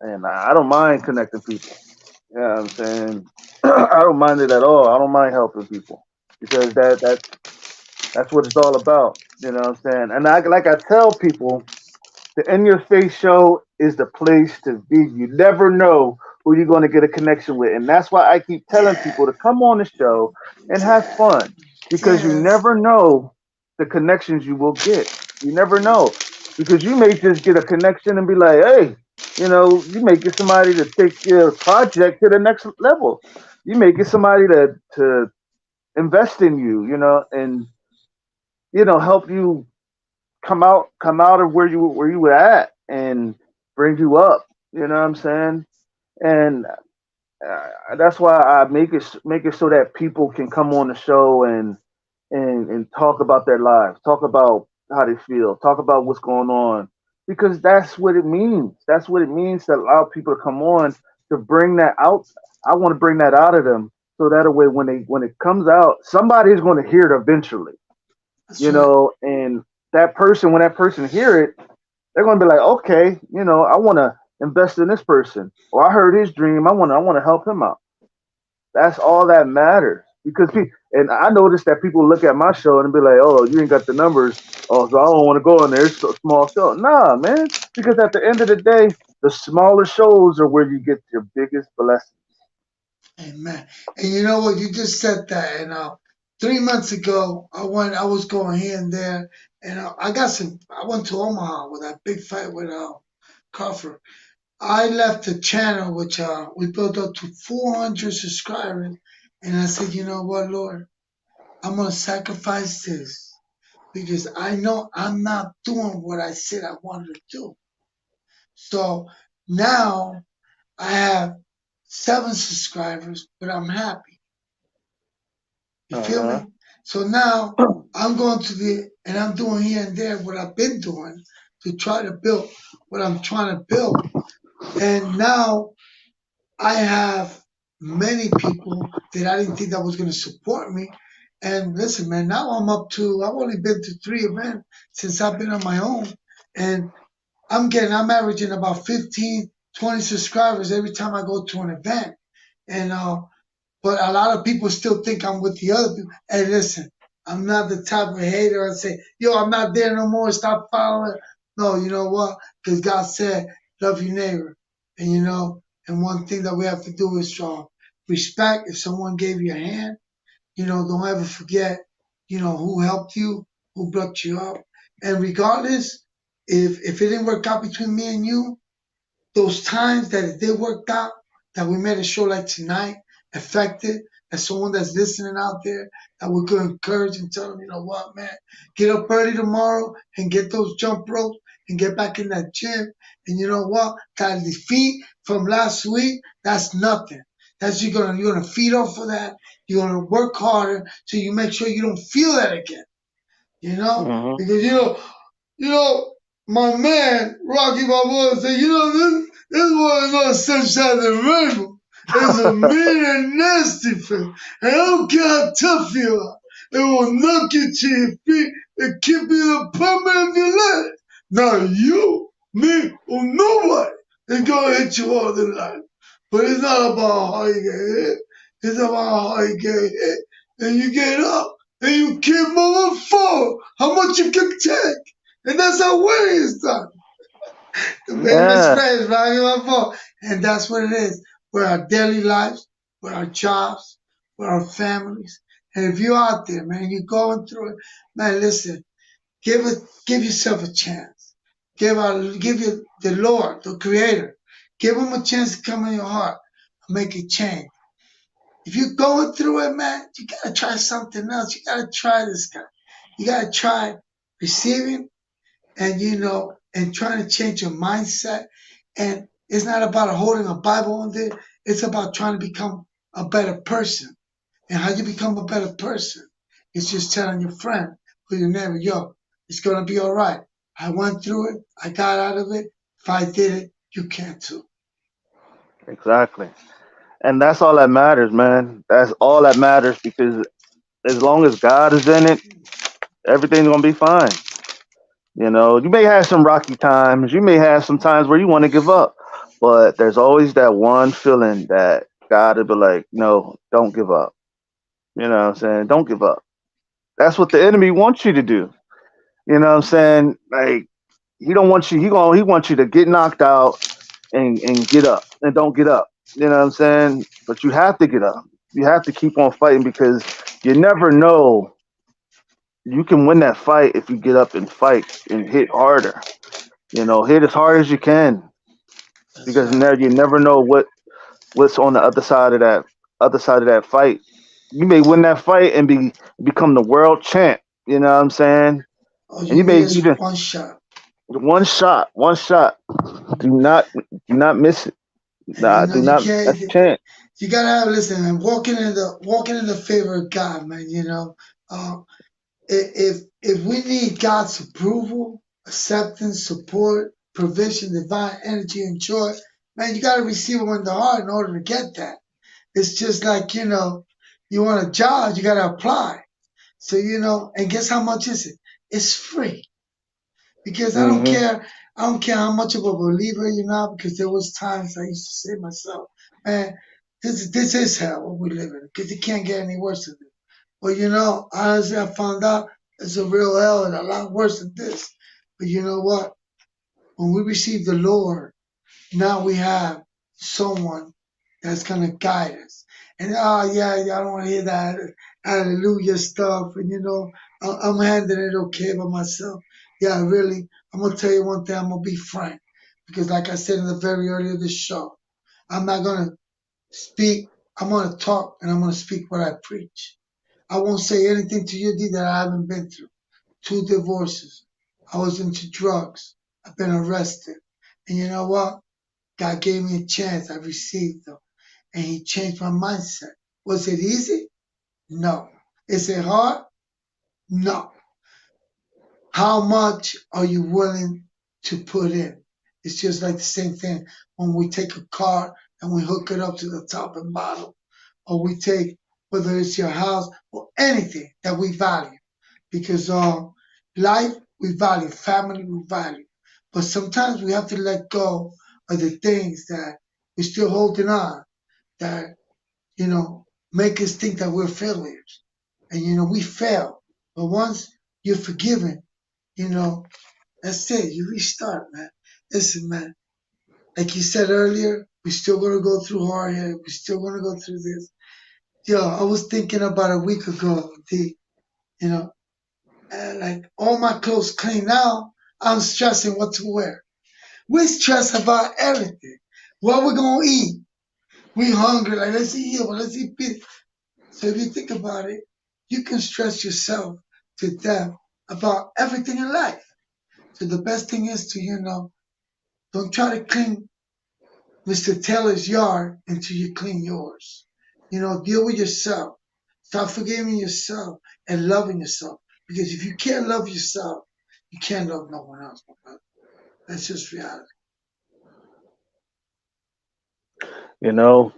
And I don't mind connecting people. You know what I'm saying? I don't mind it at all. I don't mind helping people because that's what it's all about. You know what I'm saying? And like I tell people, the In Your Face show is the place to be. You never know who you're going to get a connection with. And that's why I keep telling Yeah, people to come on the show and have yeah, fun because you yes. never know the connections you will get. You never know because you may just get a connection and be like, hey, you may get somebody to take your project to the next level. You may get somebody to invest in you, and help you come out of where you were at and bring you up. You know what I'm saying? And that's why I make it so that people can come on the show and talk about their lives, talk about how they feel, talk about what's going on, because that's what it means. That's what it means to allow people to come on to bring that out. I want to bring that out of them so that way when it comes out, somebody's going to hear it eventually, That's right. and that person when that person hear it, they're going to be like, okay, I want to invest in this person, or I heard his dream, I want to help him out. That's all that matters. Because and I noticed that people look at my show and be like, "Oh, you ain't got the numbers. Oh, so I don't want to go on there. It's a small show." Nah, man. Because at the end of the day, the smaller shows are where you get your biggest blessing. Amen. And you know what? You just said that. And 3 months ago, I was going here and there, and I got some. I went to Omaha with that big fight with Crawford. I left the channel, which we built up to 400 subscribers, and I said, you know what, Lord, I'm gonna sacrifice this because I know I'm not doing what I said I wanted to do. So now I have 7 subscribers, but I'm happy. You feel Uh me? So now I'm going to and I'm doing here and there what I've been doing to try to build what I'm trying to build. And now I have many people that I didn't think that was going to support me. And listen, man, now I've only been to 3 events since I've been on my own. And I'm averaging about 15, 20 subscribers every time I go to an event. And but a lot of people still think I'm with the other people. Hey, listen, I'm not the type of hater and say, yo, I'm not there no more. Stop following. No, you know what? Because God said, love your neighbor. And and one thing that we have to do is respect. If someone gave you a hand, don't ever forget, who helped you, who brought you up. And regardless, if it didn't work out between me and you, those times that it did work out, that we made a show like tonight, effective, as someone that's listening out there, that we could encourage and tell them, you know what, man, get up early tomorrow and get those jump ropes and get back in that gym. And you know what? That defeat from last week, that's nothing. That's you're gonna feed off of that. You're gonna work harder so you make sure you don't feel that again. huh. Because you know, my man Rocky Balboa said, this one is not sunshine and rainbow. It's a mean and nasty thing. And I don't care how tough you are. It will knock you to your feet and keep you the permanent of your life. Not you, me, or nobody is gonna hit you all the time. But it's not about how you get hit. It's about how you get hit and you get up and you keep moving forward. How much you can take. And that's how winning is done. The famous Yeah, phrase, right? My fault. And that's what it is. With our daily lives, with our jobs, with our families. And if you're out there, man, you're going through it, man, listen, give yourself a chance. Give you the Lord, the Creator. Give him a chance to come in your heart and make a change. If you're going through it, man, you gotta try something else. You gotta try this guy. You gotta try receiving and and trying to change your mindset. And it's not about holding a Bible on there. It's about trying to become a better person. And how you become a better person is just telling your friend who your neighbor, yo, it's gonna be all right. I went through it. I got out of it. If I did it, you can too. exactly. And that's all that matters, man. That's all that matters because as long as God is in it, everything's gonna be fine. You may have some rocky times. You may have some times where you want to give up, but there's always that one feeling that God will be like, no, don't give up. You know what I'm saying? Don't give up. That's what the enemy wants you to do. You know what I'm saying? Like he don't want you. He wants you to get knocked out and get up and don't get up. You know what I'm saying? But you have to get up. You have to keep on fighting because you never know You can win that fight if you get up and fight and hit harder. Hit as hard as you can That's because right. now you never know what's on the other side of that fight. You may win that fight and become the world champ. You know what I'm saying? All And you you need may is even one shot. one shot. Do not miss it. And Nah, do you not. can't. That's a chance. You gotta have listen, man. Walking in the favor of God, man. Uh, if we need God's approval, acceptance, support, provision, divine energy, and joy, man, you gotta receive them in the heart in order to get that. It's just like you want a job, you gotta apply. So and guess how much is it? It's free because I don't Hmm. care. I don't care how much of a believer you're not. Because there was times I used to say to myself, man, this is hell what we live in because it can't get any worse than this. But honestly, I found out it's a real hell and a lot worse than this. But you know what? When we receive the Lord, now we have someone that's gonna guide us. And yeah, I don't want to hear that hallelujah stuff. And I'm handling it okay by myself. Yeah, really. I'm gonna tell you one thing. I'm gonna be frank because, like I said in the very early of this show, I'm not gonna speak. I'm gonna talk and I'm gonna speak what I preach. I won't say anything to you, D, that I haven't been through. Two divorces. I was into drugs. I've been arrested. And you know what? God gave me a chance. I received them. And He changed my mindset. Was it easy? No. Is it hard? No. How much are you willing to put in? It's just like the same thing when we take a car and we hook it up to the top and bottom, or we take whether it's your house or anything that we value. Because life we value, family we value, but sometimes we have to let go of the things that we're still holding on that make us think that we're failures, and we fail. But once you're forgiven, you know that's it. You restart, man. Listen, man. Like you said earlier, we're still gonna go through hard head. We're still gonna go through this. Yo, I was thinking about a week ago, D. You know, and like all my clothes clean now. I'm stressing what to wear. We stress about everything. What we gonna eat? We hungry. Like let's eat here, but let's eat pizza. So if you think about it, you can stress yourself to death about everything in life. So the best thing is to don't try to clean Mr. Taylor's yard until you clean yours. Deal with yourself. Start forgiving yourself and loving yourself. Because if you can't love yourself, you can't love no one else, my brother. That's just reality. You know,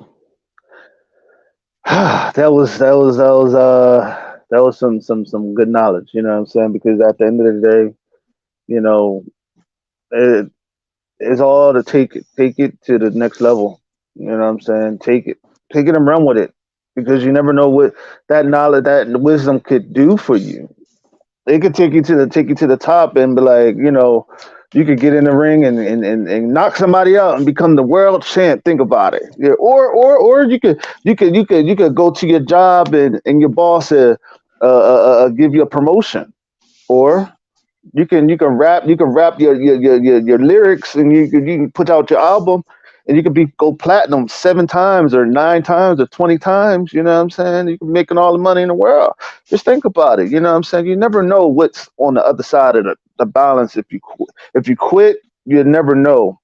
that was some good knowledge. You know what I'm saying? Because at the end of the day, you know, it, it's all to take it to the next level. You know what I'm saying? Take it and run with it, because you never know what that knowledge, that wisdom could do for you. It could take you to the top and be like, you could get in the ring and knock somebody out and become the world champ. Think about it. Yeah. Or you could go to your job and your boss give you a promotion. Or you can rap your lyrics, and you can put out your album, and you can go platinum 7 times or 9 times or 20 times. You know what I'm saying? You can making all the money in the world. Just think about it. You know what I'm saying? You never know what's on the other side of the balance. If you quit, you never know,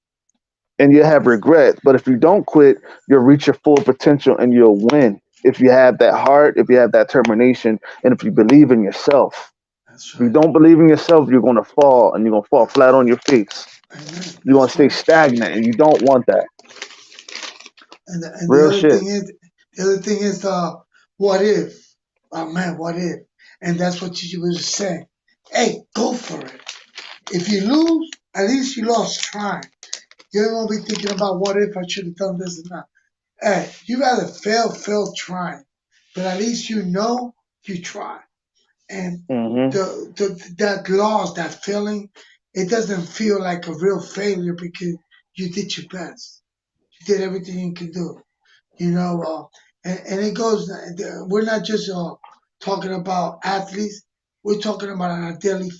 and you have regret. But if you don't quit, you'll reach your full potential and you'll win. If you have that heart, if you have that determination, and if you believe in yourself. That's If you right. don't believe in yourself, you're going to fall, and you're going to fall flat on your face. Amen. You're going to That's stay right. stagnant, and you don't want that. And the Real other shit. thing is, what if? Oh man, what if? And that's what you were saying. Hey, go for it. If you lose, at least you lost trying. You don't want to be thinking about what if I should have done this or not. Hey, you rather fail trying, but at least you try. And Hmm. that loss, that feeling, it doesn't feel like a real failure because you did your best. You did everything you can do. And it goes. We're not just talking about athletes. We're talking about our daily,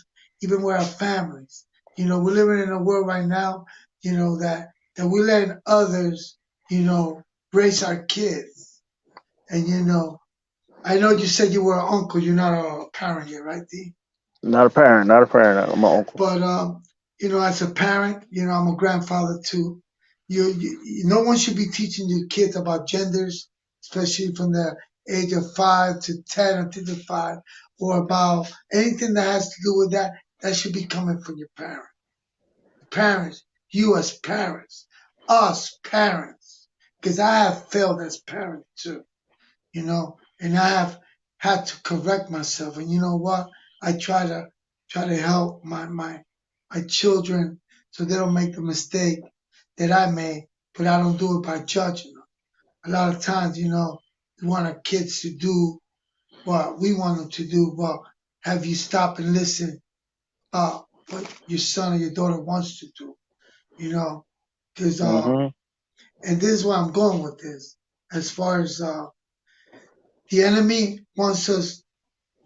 even with our families. We're living in a world right now, that we're letting others, you know, raise our kids. And I know you said you were an uncle. You're not a parent yet, right, D? Not a parent, not a parent. I'm an uncle. But as a parent, I'm a grandfather too. No one should be teaching your kids about genders, especially from the age of 5 to 10 or 5, or about anything that has to do with that. That should be coming from your parents. Parents, you as parents, us parents, because I have failed as parents too, and I have had to correct myself. And you know what? I try to help my children so they don't make the mistake that I made, but I don't do it by judging them. A lot of times, we want our kids to do what we want them to do, but have you stop and listen what your son or your daughter wants to do, you know? Because Mhm. and this is where I'm going with this. As far as the enemy wants us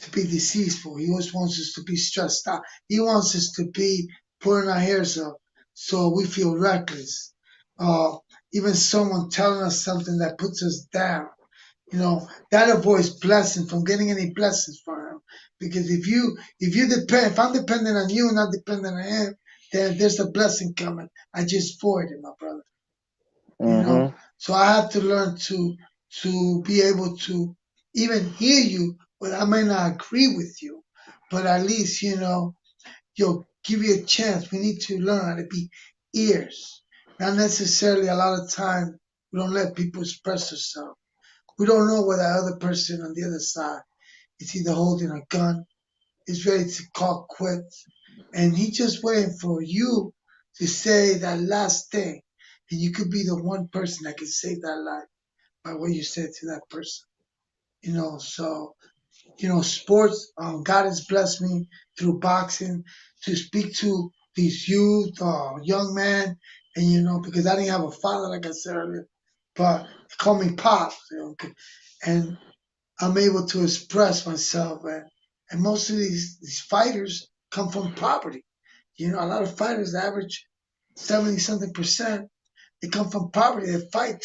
to be deceitful. He always wants us to be stressed out. He wants us to be pulling our hairs up so we feel reckless. Uh, Even someone telling us something that puts us down, that avoids blessing from getting any blessings from him. Because if I'm dependent on you and not dependent on him, then there's a blessing coming. I just voided, my brother. you know Mhm. so I have to learn to be able to even hear you, but I may not agree with you, but at least you'll give you a chance. We need to learn how to be ears, not necessarily. A lot of time we don't let people express themselves. We don't know where that other person on the other side is either holding a gun, is ready to call quits, and he just waiting for you to say that last thing, and you could be the one person that can save that life by what you said to that person. So sports. God has blessed me through boxing to speak to these youth, young men, and because I didn't have a father, like I said earlier, but they call me pops, and I'm able to express myself, and most of these fighters come from poverty. A lot of fighters average 70 something percent. They come from poverty. They fight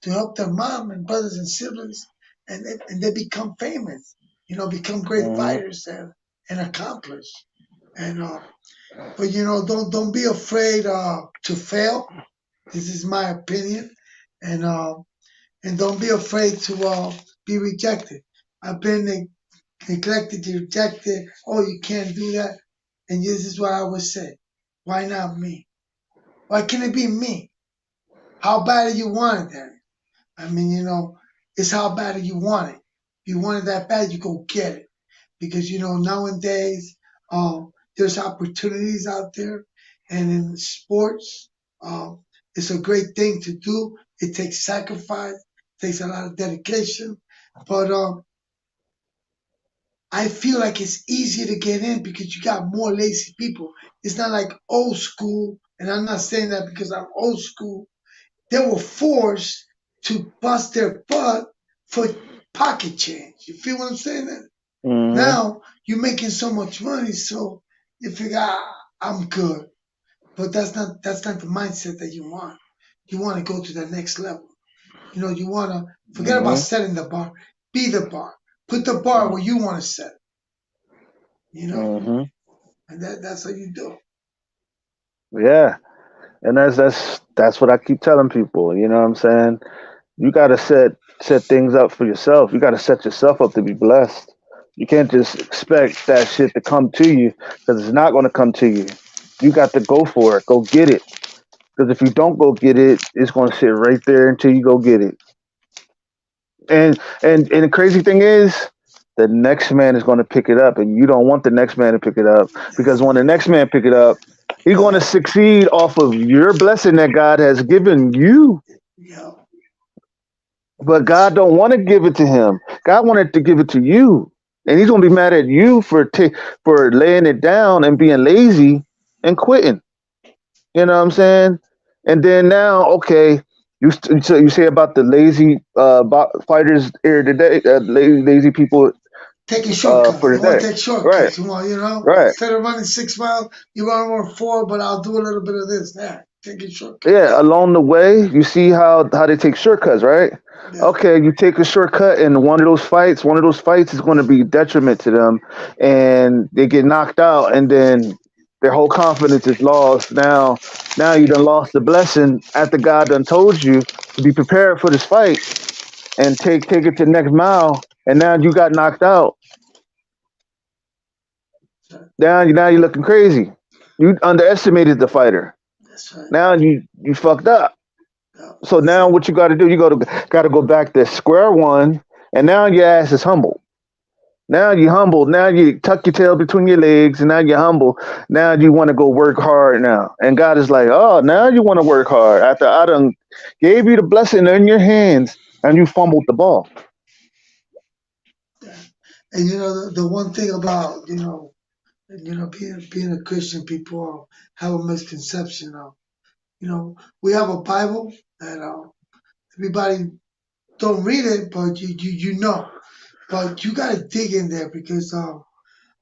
to help their mom and brothers and siblings, and they become famous. Become great Mhm. fighters and accomplish. And but don't be afraid to fail. This is my opinion, and don't be afraid to be rejected. I've been neglected, rejected. Oh, you can't do that. And this is what I would say. Why not me? Why can't it be me? How bad do you want it then? I mean, it's how bad do you want it. If you want it that bad, you go get it. Because nowadays, there's opportunities out there, and in sports, um, it's a great thing to do. It takes sacrifice, takes a lot of dedication, but I feel like it's easier to get in because you got more lazy people. It's not like old school, and I'm not saying that because I'm old school. They were forced to bust their butt for pocket change. You feel what I'm saying? Mhm. Now you're making so much money, so you figure, I'm good. But that's not the mindset that you want. You want to go to the next level. You want to forget about Mhm. setting the bar. Be the bar. Put the bar where you want to set it. You know, Mhm. and that's how you do. Yeah, and that's what I keep telling people. You know what I'm saying? You got to set things up for yourself. You got to set yourself up to be blessed. You can't just expect that shit to come to you because it's not going to come to you. You got to go for it. Go get it. Because if you don't go get it, it's going to sit right there until you go get it. And the crazy thing is, the next man is going to pick it up, and you don't want the next man to pick it up because when the next man pick it up, he's going to Yeah, succeed off of your blessing that God has given you. yeah, But that's God don't want to give it to him. God wanted to give it to you, and He's gonna be mad at you for laying it down and being lazy and quitting. You know what I'm saying? And then now, okay, so you say about the lazy fighters here today, lazy people. taking shortcuts. for You the want day. to take Right, shortcuts. You want, right. instead of running 6 miles, you run more four, but I'll do a little bit of this. Yeah, taking Yeah, shortcuts. along the way, you see how they take shortcuts, right? Yeah, Okay, you take a shortcut in one of those fights. One of those fights is going to be detriment to them, and they get knocked out, and then their whole confidence is lost. Now you done lost the blessing after God done told you to be prepared for this fight and take it to the next mile, and now you got knocked out. Now you're looking crazy. You underestimated the fighter. that's right. Now you fucked up. Yeah, So that's now it. what you got to do? You got to go back to square one, and now your ass is humble. Now you humble. Now you tuck your tail between your legs, and now you're humble. Now you want to go work hard now. And God is like, oh, now you want to work hard after I done gave you the blessing in your hands, and you fumbled the ball. Yeah. And the one thing about being a Christian, people have a misconception of we have a Bible that everybody don't read it, but but you got to dig in there because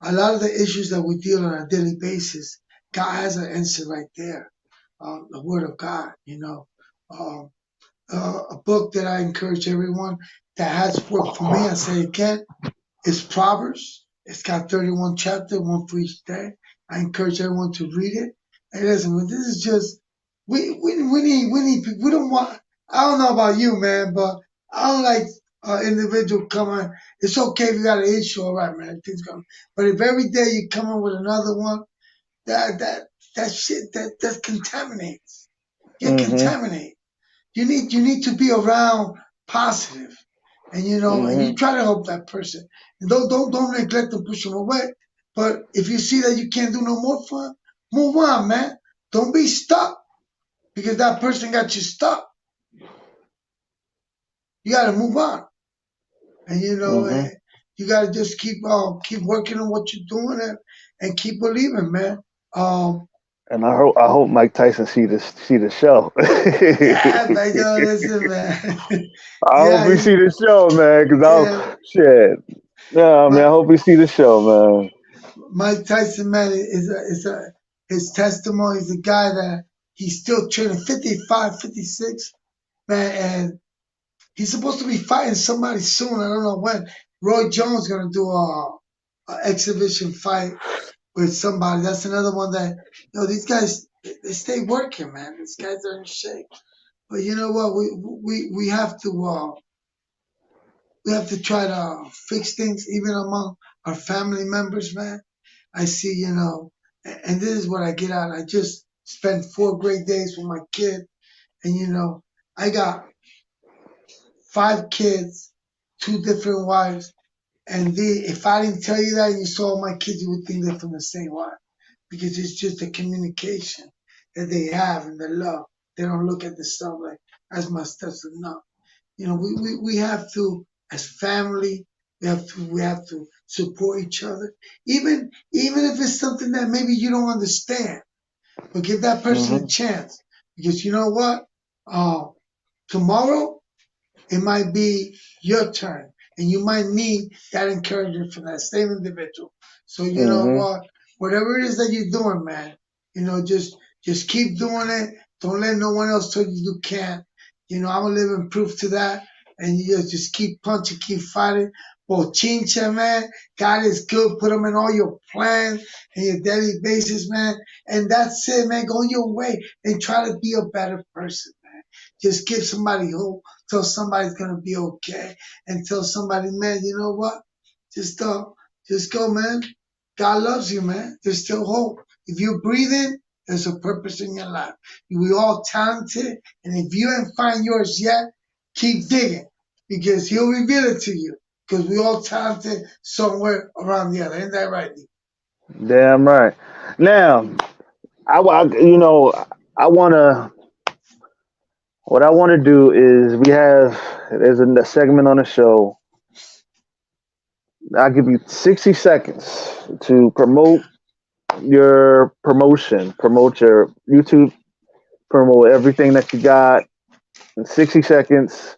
a lot of the issues that we deal on a daily basis, God has an answer right there. The Word of God, um, a book that I encourage everyone that has worked for me. I say again, it's Proverbs. It's got 31 chapters, one for each day. I encourage everyone to read it. And listen, this is just we don't want. I don't know about you, man, but I don't like individual coming. It's okay if you got an issue, all right, man. Things going. But if every day you come in with another one, that shit that contaminates. Get Hmm. contaminate. You need to be around positive, and and you Hmm. try to help that person. And don't neglect and push them away. But if you see that you can't do no more fun, move on, man. Don't be stuck because that person got you stuck. You got to move on, and Hmm. you got to just keep working on what you're doing and keep believing, man. Um, And I hope Mike Tyson see the show. yeah, man, yo, listen, man. I hope Yeah, we see the show, man. Cause yeah. I'll shit. Yeah, man. I My hope we see the show, man. Mike Tyson, man, is a his testimony is a guy that he's still training 55, 56, man, and he's supposed to be fighting somebody soon. I don't know when. Roy Jones gonna do a exhibition fight with somebody. That's another one that these guys they stay working, man. These guys are in shape. But you know what? We have to try to fix things even among our family members, man. I see, and this is what I get out. I just spent 4 great days with my kid, and I got 5 kids, 2 different wives, and if I didn't tell you that and you saw my kids, you would think they're from the same wife because it's just the communication that they have and the love. They don't look at the stuff like that's my stuff's enough. We have to, as family, we have to support each other, even if it's something that maybe you don't understand, but give that person a Hmm. chance because you know what, uh, tomorrow it might be your turn, and you might need that encouragement from that same individual. So you know Hmm. what, whatever it is that you're doing, man, just keep doing it. Don't let no one else tell you you can't. I'm a living proof to that. And you just keep punching, keep fighting. Bochincha, man. God is good. Put them in all your plans and your daily basis, man. And that's it, man. Go your way and try to be a better person, man. Just give somebody hope. Tell somebody's gonna be okay, and tell somebody, man, you know what? Just just go, man. God loves you, man. There's still hope. If you're breathing, there's a purpose in your life. We all talented, and if you ain't find yours yet, keep digging because He'll reveal it to you. Because we all talented somewhere around the other. Ain't that right? Damn right. Now, I wanna. What I want to do is there's a segment on the show. I'll give you 60 seconds to promote your YouTube, promote everything that you got in 60 seconds.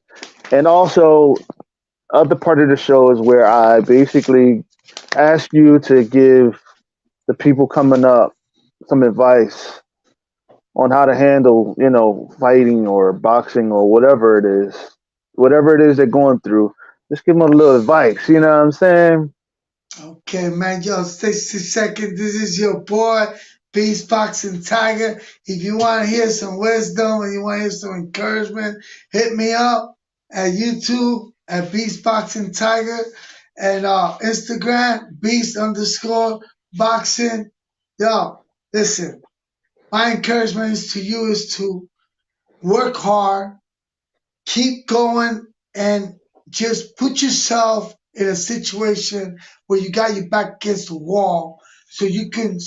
And also, Other part of the show is where I basically ask you to give the people coming up some advice on how to handle, fighting or boxing or whatever it is they're going through. Just give them a little advice. You know what I'm saying? Okay, man, yo, 60 seconds. This is your boy, Beast Boxing Tiger. If you want to hear some wisdom and you want to hear some encouragement, hit me up at YouTube at Beast Boxing Tiger and Instagram, Beast underscore boxing. Yo, listen, my encouragement is to you is to work hard, keep going, and just put yourself in a situation where you got your back against the wall so you can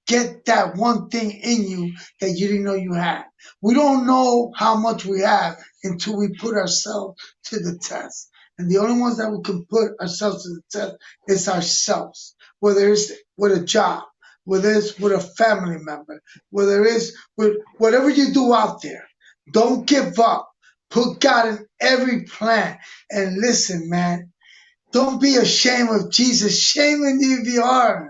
get that one thing in you that you didn't know you had. We don't know how much we have until we put ourselves to the test. And the only ones that we can put ourselves to the test is ourselves, whether it's with a job, whether it's with a family member, whether it's with whatever you do out there. Don't give up. Put God in every plan. And listen, man, don't be ashamed of Jesus. Shame in you if you are, man.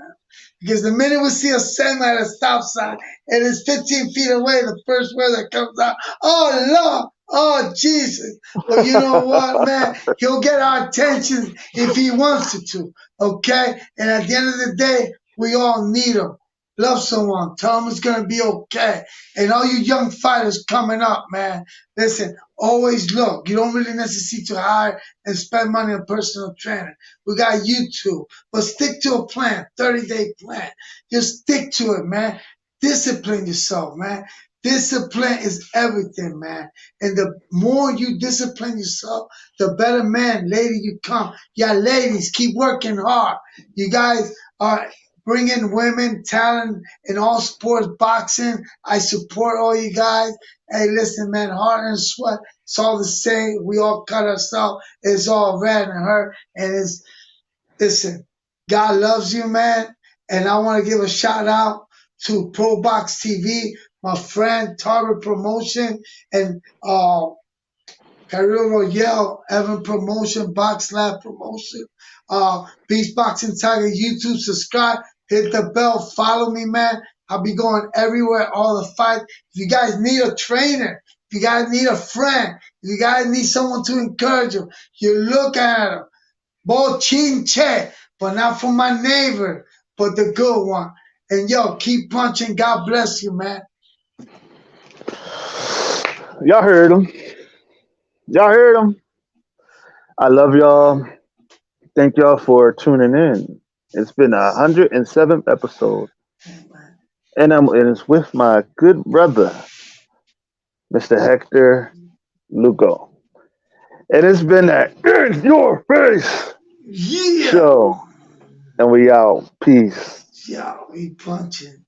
Because the minute we see a Semi at a stop sign and it's 15 feet away, the first word that comes out, oh Lord, oh Jesus. Well, you know what, man? He'll get our attention if he wants it to. Okay? And at the end of the day, we all need him. Love someone. Tell them it's gonna be okay. And all you young fighters coming up, man, listen, always look. You don't really necessarily to hire and spend money on personal trainer. We got YouTube. But stick to a plan, 30-day plan. Just stick to it, man. Discipline yourself, man. Discipline is everything, man. And the more you discipline yourself, the better man, lady you come. Yeah, ladies, keep working hard. You guys are bringing women, talent in all sports, boxing. I support all you guys. Hey, listen, man, heart and sweat, it's all the same. We all cut ourselves. It's all red and hurt. And it's listen, God loves you, man. And I want to give a shout out to Pro Box TV, my friend Target Promotion, and Career Royale, Evan Promotion, Box Lab Promotion, Beast Boxing Tiger YouTube. Subscribe, hit the bell, follow me, man. I'll be going everywhere, all the fights. If you guys need a trainer, if you guys need a friend, if you guys need someone to encourage you, you look at them. Bochinche, but not from my neighbor, but the good one. And yo, keep punching. God bless you, man. Y'all heard him. Y'all heard him. I love y'all. Thank y'all for tuning in. It's been 107th episode, and it's with my good brother, Mr. Hector Lugo. And it's been that in your face Yeah. show, and we out. Peace. Yo, we punching.